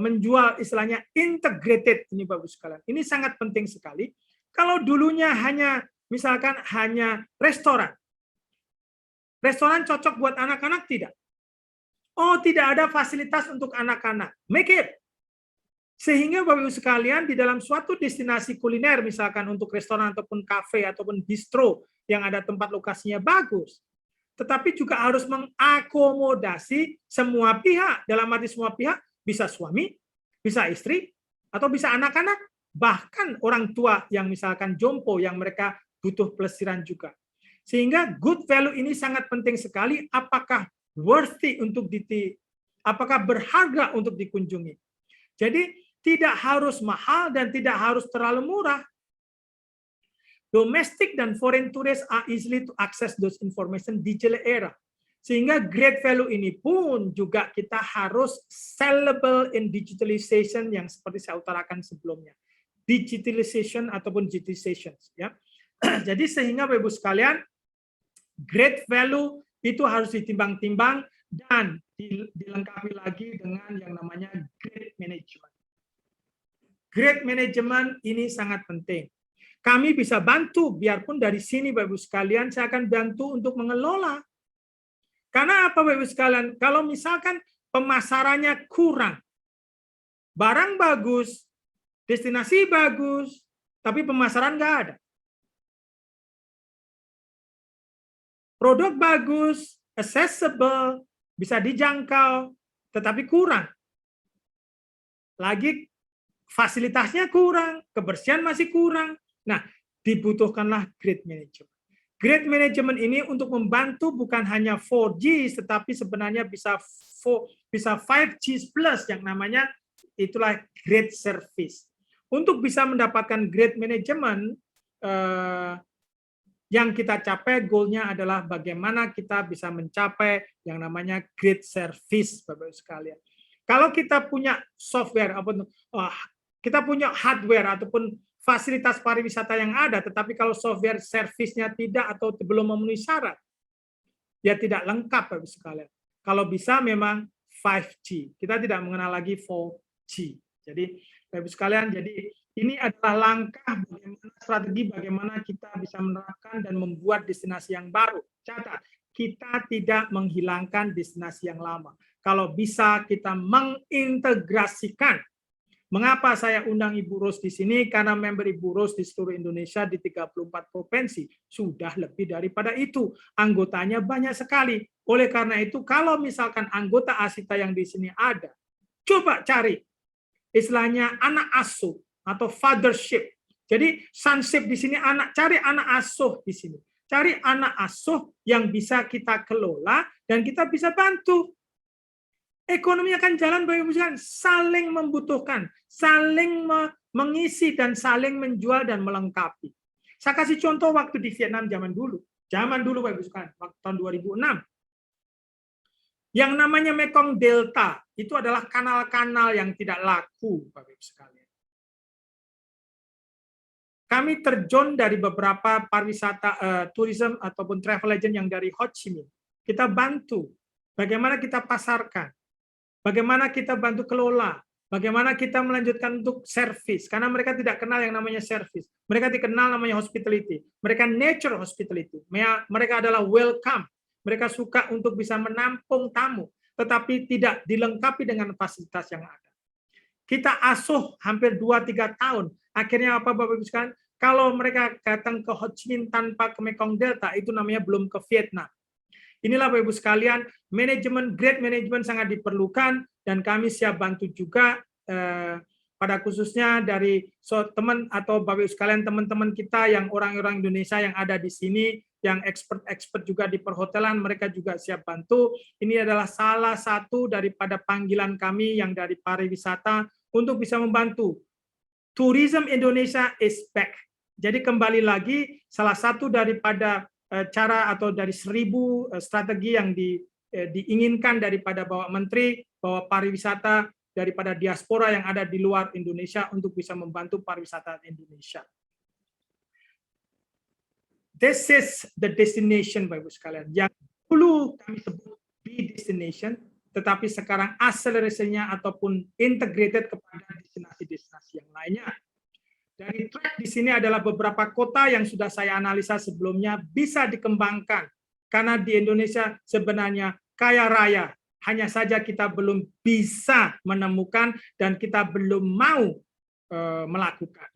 menjual istilahnya integrated ini Bapak Ibu sekalian. Ini sangat penting sekali. Kalau dulunya hanya misalkan hanya restoran. Restoran cocok buat anak-anak tidak? Oh, tidak ada fasilitas untuk anak-anak. Make it. Sehingga Bapak Ibu sekalian di dalam suatu destinasi kuliner misalkan untuk restoran ataupun kafe ataupun bistro yang ada tempat lokasinya bagus. Tetapi juga harus mengakomodasi semua pihak. Dalam arti semua pihak, bisa suami, bisa istri, atau bisa anak-anak, bahkan orang tua yang misalkan jompo, yang mereka butuh pelesiran juga. Sehingga good value ini sangat penting sekali, apakah worthy untuk apakah berharga untuk dikunjungi. Jadi tidak harus mahal dan tidak harus terlalu murah. Domestic dan foreign tourists are easily to access those information digital era. Sehingga great value ini pun juga kita harus sellable in digitalization yang seperti saya utarakan sebelumnya. Digitalization ataupun digitization. Ya. Jadi sehingga Bapak Ibu sekalian, great value itu harus ditimbang-timbang dan dilengkapi lagi dengan yang namanya great management. Great management ini sangat penting. Kami bisa bantu, biarpun dari sini Bapak Ibu sekalian, saya akan bantu untuk mengelola. Karena apa Bapak Ibu sekalian? Kalau misalkan pemasarannya kurang, barang bagus, destinasi bagus, tapi pemasaran nggak ada. Produk bagus, accessible, bisa dijangkau, tetapi kurang. Lagi fasilitasnya kurang, kebersihan masih kurang. Nah, dibutuhkanlah great management. Great management ini untuk membantu bukan hanya 4G, tetapi sebenarnya bisa 5G plus yang namanya itulah great service. Untuk bisa mendapatkan great management, yang kita capai goalnya adalah bagaimana kita bisa mencapai yang namanya great service, Bapak Ibu sekalian. Kalau kita punya software, kita punya hardware ataupun fasilitas pariwisata yang ada, tetapi kalau software servisnya tidak atau belum memenuhi syarat, ya tidak lengkap Bapak Ibu sekalian. Kalau bisa memang 5G, kita tidak mengenal lagi 4G. Jadi Bapak Ibu sekalian, jadi ini adalah langkah bagaimana strategi bagaimana kita bisa menerapkan dan membuat destinasi yang baru. Catat, kita tidak menghilangkan destinasi yang lama. Kalau bisa kita mengintegrasikan. Mengapa saya undang Ibu Ros di sini? Karena member Ibu Ros di seluruh Indonesia di 34 provinsi. Sudah lebih daripada itu. Anggotanya banyak sekali. Oleh karena itu, kalau misalkan anggota ASITA yang di sini ada, coba cari istilahnya anak asuh atau fathership. Jadi sonship di sini cari anak asuh di sini. Cari anak asuh yang bisa kita kelola dan kita bisa bantu. Ekonomi akan jalan Bapak Ibu sekalian, saling membutuhkan, saling mengisi dan saling menjual dan melengkapi. Saya kasih contoh waktu di Vietnam zaman dulu. Zaman dulu Bapak Ibu sekalian, waktu tahun 2006. Yang namanya Mekong Delta itu adalah kanal-kanal yang tidak laku Bapak Ibu sekalian. Kami terjun dari beberapa pariwisata, tourism ataupun travel agent yang dari Ho Chi Minh. Kita bantu bagaimana kita pasarkan. Bagaimana kita bantu kelola, bagaimana kita melanjutkan untuk service, karena mereka tidak kenal yang namanya service. Mereka dikenal namanya hospitality. Mereka nature hospitality. Mereka adalah welcome. Mereka suka untuk bisa menampung tamu, tetapi tidak dilengkapi dengan fasilitas yang ada. Kita asuh hampir 2-3 tahun. Akhirnya apa Bapak Ibu sekalian? Kalau mereka datang ke Ho Chi Minh tanpa ke Mekong Delta, itu namanya belum ke Vietnam. Inilah Bapak Ibu sekalian, manajemen, great management sangat diperlukan, dan kami siap bantu juga pada khususnya dari teman atau Bapak Ibu sekalian, teman-teman kita yang orang-orang Indonesia yang ada di sini, yang expert juga di perhotelan, mereka juga siap bantu. Ini adalah salah satu daripada panggilan kami yang dari pariwisata untuk bisa membantu. Tourism Indonesia is back. Jadi kembali lagi, salah satu daripada cara atau dari 1000 strategi yang diinginkan daripada Bapak Menteri, bahwa pariwisata daripada diaspora yang ada di luar Indonesia untuk bisa membantu pariwisata Indonesia. This is the destination, Bapak Ibu sekalian, yang dulu kami sebut be destination, tetapi sekarang akselerasinya ataupun integrated kepada destinasi-destinasi yang lainnya. Dari track di sini adalah beberapa kota yang sudah saya analisa sebelumnya bisa dikembangkan, karena di Indonesia sebenarnya kaya raya, hanya saja kita belum bisa menemukan dan kita belum mau melakukan.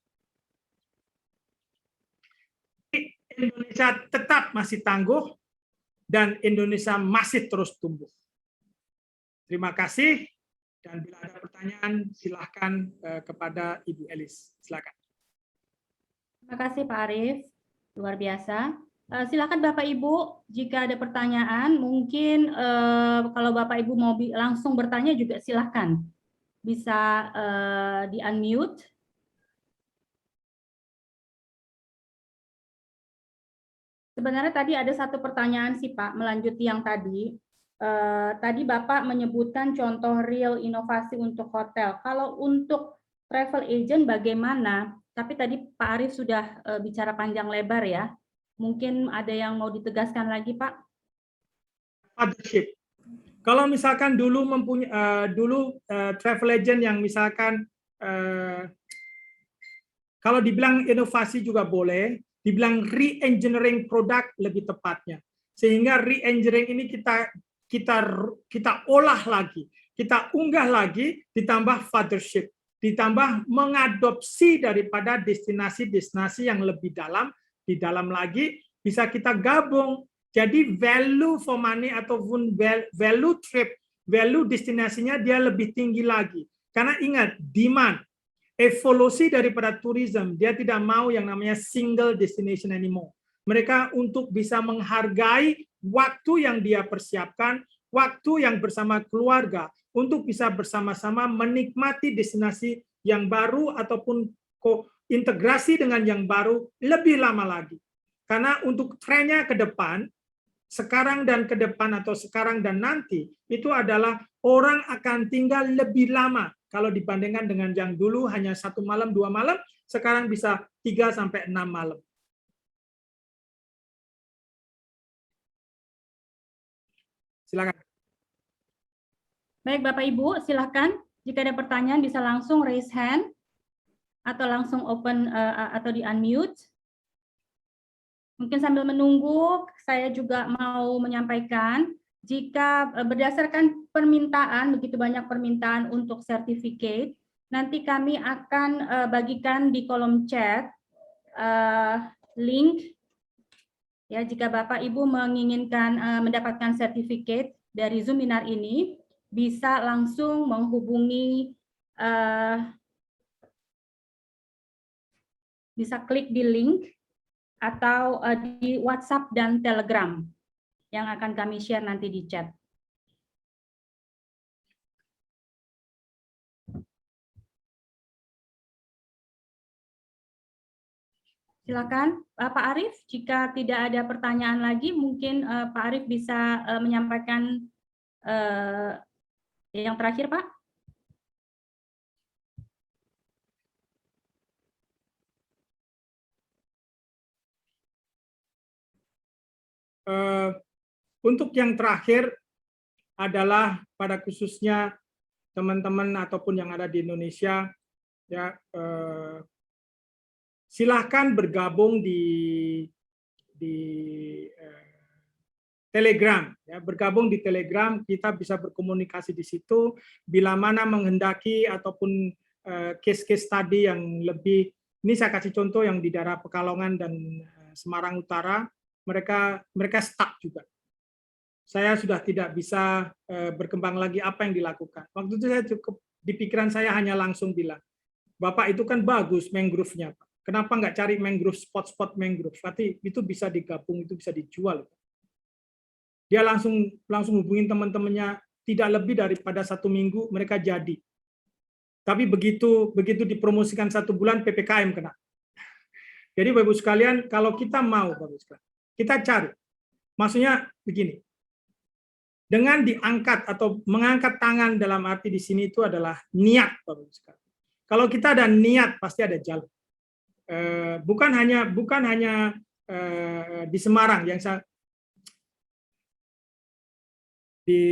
Indonesia tetap masih tangguh dan Indonesia masih terus tumbuh. Terima kasih, dan bila ada pertanyaan silahkan kepada Ibu Elis. Silakan. Terima kasih Pak Arief, luar biasa. Silakan Bapak Ibu, jika ada pertanyaan, mungkin kalau Bapak Ibu mau langsung bertanya juga silakan. Bisa di-unmute. Sebenarnya tadi ada satu pertanyaan sih Pak, melanjuti yang tadi. Tadi Bapak menyebutkan contoh real inovasi untuk hotel. Kalau untuk travel agent bagaimana? Tapi tadi Pak Arief sudah bicara panjang lebar ya. Mungkin ada yang mau ditegaskan lagi Pak? Partnership. Kalau misalkan dulu travel agent yang misalkan kalau dibilang inovasi juga boleh, dibilang re-engineering produk lebih tepatnya. Sehingga re-engineering ini kita olah lagi, kita unggah lagi, ditambah partnership, ditambah mengadopsi daripada destinasi-destinasi yang lebih dalam, di dalam lagi bisa kita gabung. Jadi value for money ataupun value trip, value destinasinya dia lebih tinggi lagi. Karena ingat, demand, evolusi daripada tourism, dia tidak mau yang namanya single destination anymore. Mereka untuk bisa menghargai waktu yang dia persiapkan, waktu yang bersama keluarga, untuk bisa bersama-sama menikmati destinasi yang baru ataupun integrasi dengan yang baru lebih lama lagi. Karena untuk trennya ke depan, sekarang dan ke depan atau sekarang dan nanti, itu adalah orang akan tinggal lebih lama. Kalau dibandingkan dengan yang dulu hanya 1 malam, 2 malam, sekarang bisa 3-6 malam. Silakan. Baik Bapak Ibu, silakan. Jika ada pertanyaan bisa langsung raise hand atau langsung open atau di-unmute. Mungkin sambil menunggu, saya juga mau menyampaikan, jika berdasarkan permintaan, begitu banyak permintaan untuk sertifikat, nanti kami akan bagikan di kolom chat link, ya jika Bapak Ibu menginginkan mendapatkan sertifikat dari Zoominar ini, bisa langsung menghubungi, bisa klik di link, atau di WhatsApp dan Telegram yang akan kami share nanti di chat. Silakan Pak Arief, jika tidak ada pertanyaan lagi, mungkin Pak Arief bisa menyampaikan yang terakhir, Pak. Untuk yang terakhir adalah pada khususnya teman-teman ataupun yang ada di Indonesia, ya silahkan bergabung di Telegram, ya bergabung di Telegram, kita bisa berkomunikasi di situ. Bila mana menghendaki ataupun case-case study yang lebih, ini saya kasih contoh yang di daerah Pekalongan dan Semarang Utara. Mereka stuck juga. Saya sudah tidak bisa berkembang lagi apa yang dilakukan. Waktu itu saya cukup di pikiran saya hanya langsung bilang, Bapak itu kan bagus mangrove-nya, Pak. Kenapa nggak cari mangrove, spot-spot mangrove? Berarti itu bisa digabung, itu bisa dijual. Dia langsung hubungin teman-temannya, tidak lebih daripada 1 minggu mereka jadi. Tapi begitu dipromosikan 1 bulan, PPKM kena. Jadi Bapak Ibu sekalian, kalau kita mau, Bapak Ibu sekalian, kita cari. Maksudnya begini, dengan diangkat atau mengangkat tangan dalam arti di sini itu adalah niat, Bapak Ibu sekalian. Kalau kita ada niat, pasti ada jalan. Bukan hanya di Semarang yang saya di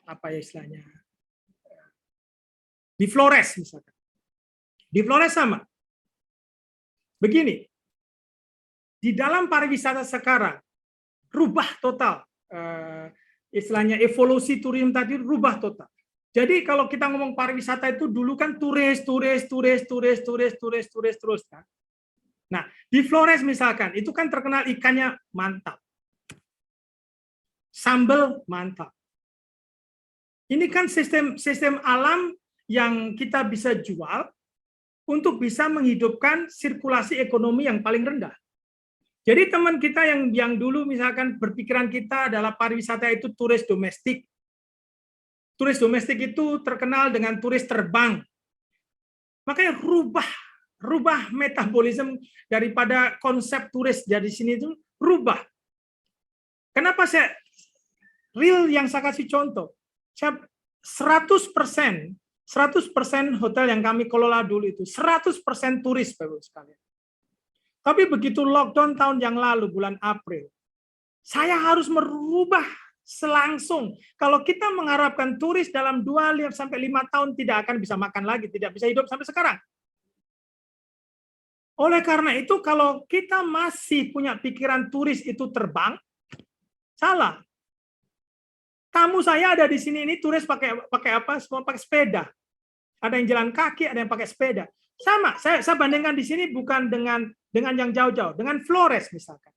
apa ya istilahnya, di Flores misalkan. Di Flores sama. Begini, di dalam pariwisata sekarang rubah total, istilahnya evolusi turisme tadi rubah total. Jadi kalau kita ngomong pariwisata itu dulu kan turis kan. Nah, di Flores misalkan itu kan terkenal ikannya mantap. Sambal mantap. Ini kan sistem alam yang kita bisa jual untuk bisa menghidupkan sirkulasi ekonomi yang paling rendah. Jadi teman kita yang dulu misalkan berpikiran kita adalah pariwisata itu turis domestik. Turis domestik itu terkenal dengan turis terbang. Makanya rubah metabolisme daripada konsep turis dari sini itu rubah. Kenapa real yang saya kasih contoh? 100% hotel yang kami kelola dulu itu 100% turis, Bapak sekalian. Tapi begitu lockdown tahun yang lalu bulan April, saya harus merubah selangsung. Kalau kita mengharapkan turis dalam 2 sampai 5 tahun tidak akan bisa makan lagi, tidak bisa hidup sampai sekarang. Oleh karena itu, kalau kita masih punya pikiran turis itu terbang, salah. Tamu saya ada di sini ini turis pakai apa? Semua pakai sepeda. Ada yang jalan kaki, ada yang pakai sepeda. Sama, saya bandingkan di sini bukan dengan yang jauh-jauh, dengan Flores misalkan.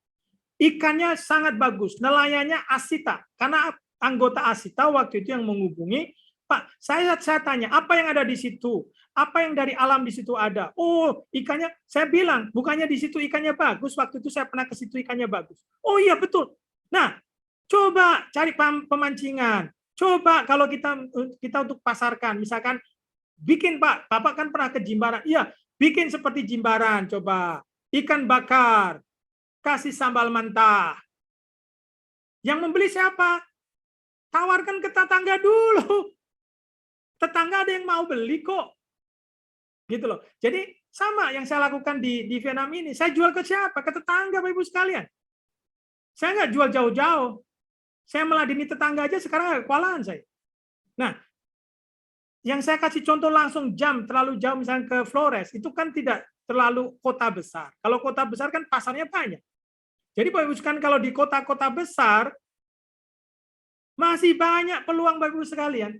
Ikannya sangat bagus, nelayannya Asita. Karena anggota Asita waktu itu yang menghubungi, Pak, saya tanya, apa yang ada di situ? Apa yang dari alam di situ ada? Oh, ikannya, saya bilang, bukannya di situ ikannya bagus, waktu itu saya pernah ke situ ikannya bagus. Oh iya, betul. Nah, coba cari pemancingan. Coba kalau kita untuk pasarkan, misalkan, bikin Pak, Bapak kan pernah ke Jimbaran. Iya, bikin seperti Jimbaran, coba. Ikan bakar, kasih sambal mentah. Yang membeli siapa? Tawarkan ke tetangga dulu. Tetangga ada yang mau beli kok. Gitu loh. Jadi sama yang saya lakukan di Vietnam ini. Saya jual ke siapa? Ke tetangga, Bapak Ibu sekalian. Saya nggak jual jauh-jauh. Saya meladeni tetangga aja sekarang kewalahan saya. Nah, yang saya kasih contoh langsung terlalu jauh misalnya ke Flores, itu kan tidak terlalu kota besar. Kalau kota besar kan pasarnya banyak. Jadi Bapak Ibu sekalian kalau di kota-kota besar, masih banyak peluang Bapak Ibu sekalian.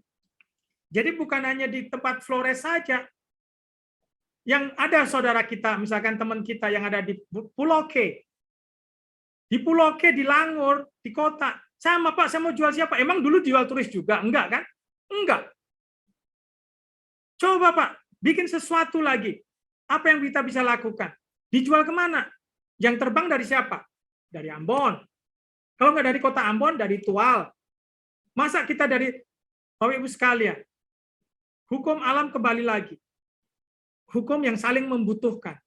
Jadi bukan hanya di tempat Flores saja. Yang ada saudara kita, misalkan teman kita yang ada di Pulau K. Di Pulau K, di Langur, di kota. Sama Pak, saya mau jual siapa? Emang dulu jual turis juga? Enggak kan? Enggak. Coba Pak, bikin sesuatu lagi. Apa yang kita bisa lakukan? Dijual kemana? Yang terbang dari siapa? Dari Ambon. Kalau nggak dari kota Ambon, dari Tual. Masa kita dari, Bapak Ibu sekalian, hukum alam kembali lagi. Hukum yang saling membutuhkan.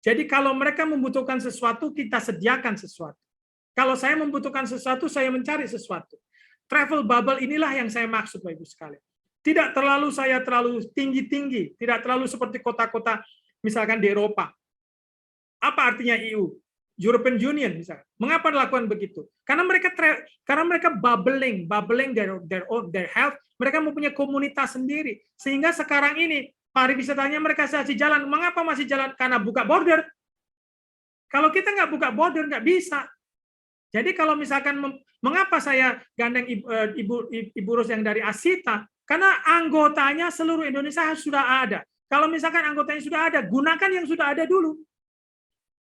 Jadi kalau mereka membutuhkan sesuatu, kita sediakan sesuatu. Kalau saya membutuhkan sesuatu, saya mencari sesuatu. Travel bubble inilah yang saya maksud, Bapak Ibu sekalian. Tidak terlalu tinggi-tinggi, tidak terlalu seperti kota-kota misalkan di Eropa. Apa artinya EU? European Union misalnya. Mengapa dilakukan begitu? Karena mereka bubbling their health, mereka mempunyai komunitas sendiri. Sehingga sekarang ini pariwisatanya mereka masih jalan. Mengapa masih jalan? Karena buka border. Kalau kita nggak buka border nggak bisa. Jadi kalau misalkan mengapa saya gandeng Ibu Ros yang dari Asita? Karena anggotanya seluruh Indonesia sudah ada. Kalau misalkan anggotanya sudah ada, gunakan yang sudah ada dulu.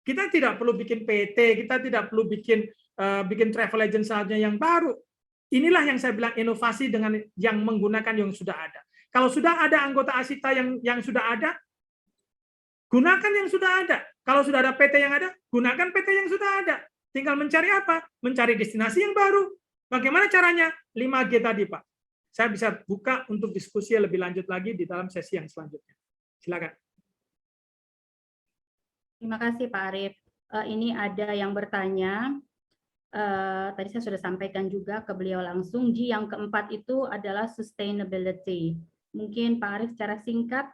Kita tidak perlu bikin PT, kita tidak perlu bikin travel agent saja yang baru. Inilah yang saya bilang inovasi dengan yang menggunakan yang sudah ada. Kalau sudah ada anggota Asita yang sudah ada, Gunakan yang sudah ada. Kalau sudah ada PT yang ada, gunakan PT yang sudah ada. Tinggal mencari apa? Mencari destinasi yang baru. Bagaimana caranya? 5G tadi, Pak. Saya bisa buka untuk diskusi lebih lanjut lagi di dalam sesi yang selanjutnya. Silakan. Terima kasih Pak Arief. Ini ada yang bertanya, tadi saya sudah sampaikan juga ke beliau langsung, G yang keempat itu adalah sustainability. Mungkin Pak Arief secara singkat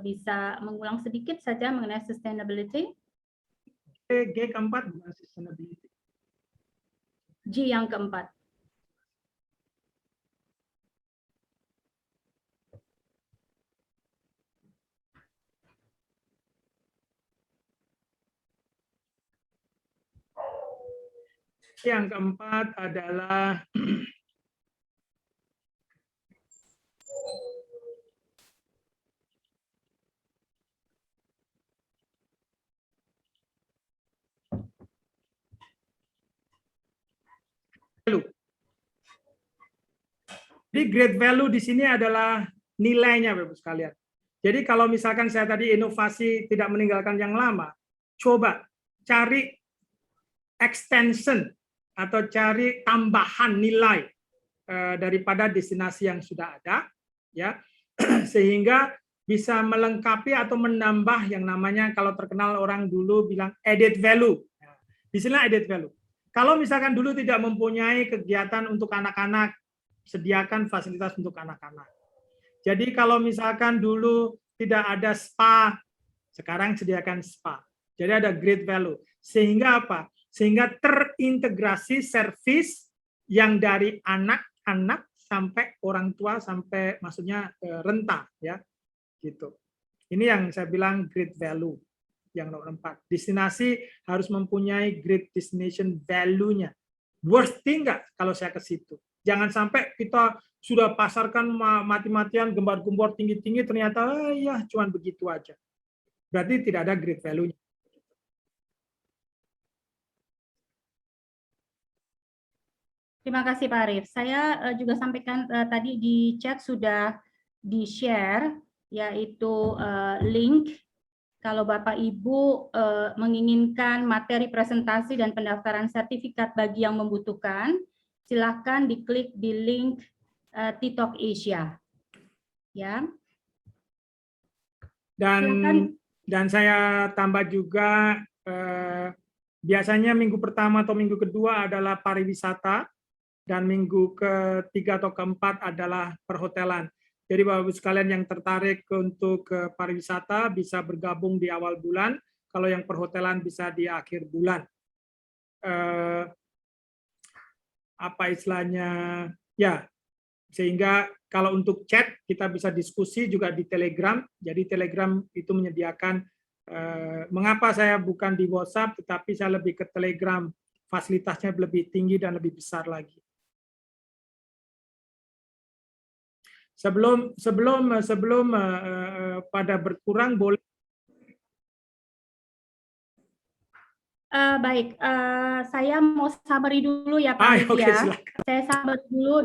bisa mengulang sedikit saja mengenai sustainability. G keempat bukan sustainability. G yang keempat. Yang keempat adalah value. Jadi great value di sini adalah nilainya, Bapak sekalian. Jadi kalau misalkan saya tadi inovasi tidak meninggalkan yang lama, coba cari extension atau cari tambahan nilai daripada destinasi yang sudah ada, ya, sehingga bisa melengkapi atau menambah yang namanya kalau terkenal orang dulu bilang added value. Di sini added value. Kalau misalkan dulu tidak mempunyai kegiatan untuk anak-anak, sediakan fasilitas untuk anak-anak. Jadi kalau misalkan dulu tidak ada spa, sekarang sediakan spa. Jadi ada great value. Sehingga apa? Sehingga terintegrasi servis yang dari anak-anak sampai orang tua sampai maksudnya renta, ya, gitu. Ini yang saya bilang great value yang nomor 4. Destinasi harus mempunyai great destination value-nya. Worthy nggak kalau saya ke situ? Jangan sampai kita sudah pasarkan mati-matian, gembar-gembor tinggi-tinggi, ternyata ya cuman begitu aja. Berarti tidak ada great value-nya. Terima kasih Pak Arief. Saya juga sampaikan tadi di chat sudah di-share, yaitu link kalau Bapak Ibu menginginkan materi presentasi dan pendaftaran sertifikat bagi yang membutuhkan, silakan diklik di link TikTok Asia. Ya. Dan saya tambah juga biasanya minggu pertama atau minggu kedua adalah pariwisata dan minggu ketiga atau keempat adalah perhotelan. Jadi Bapak-Ibu sekalian yang tertarik untuk pariwisata bisa bergabung di awal bulan, kalau yang perhotelan bisa di akhir bulan. Apa istilahnya? Ya, sehingga kalau untuk chat kita bisa diskusi juga di Telegram. Jadi Telegram itu menyediakan mengapa saya bukan di WhatsApp tetapi saya lebih ke Telegram, fasilitasnya lebih tinggi dan lebih besar lagi. Sebelum pada berkurang boleh. Baik, saya mau summary dulu ya Pak Arief ya. Silakan. Saya summary dulu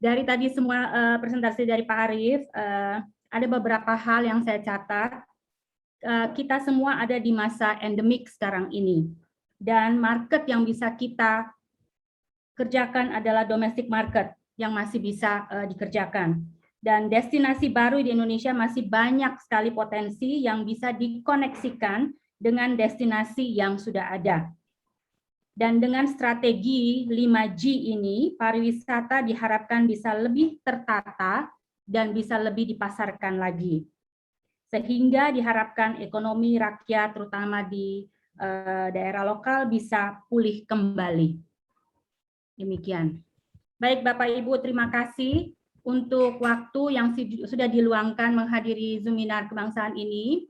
dari tadi semua presentasi dari Pak Arief. Ada beberapa hal yang saya catat. Kita semua ada di masa endemik sekarang ini. Dan market yang bisa kita kerjakan adalah domestic market yang masih bisa dikerjakan. Dan destinasi baru di Indonesia masih banyak sekali potensi yang bisa dikoneksikan dengan destinasi yang sudah ada. Dan dengan strategi 5G ini, pariwisata diharapkan bisa lebih tertata dan bisa lebih dipasarkan lagi. Sehingga diharapkan ekonomi rakyat, terutama di daerah lokal, bisa pulih kembali. Demikian. Baik Bapak Ibu, terima kasih untuk waktu yang sudah diluangkan menghadiri Zoominar kebangsaan ini.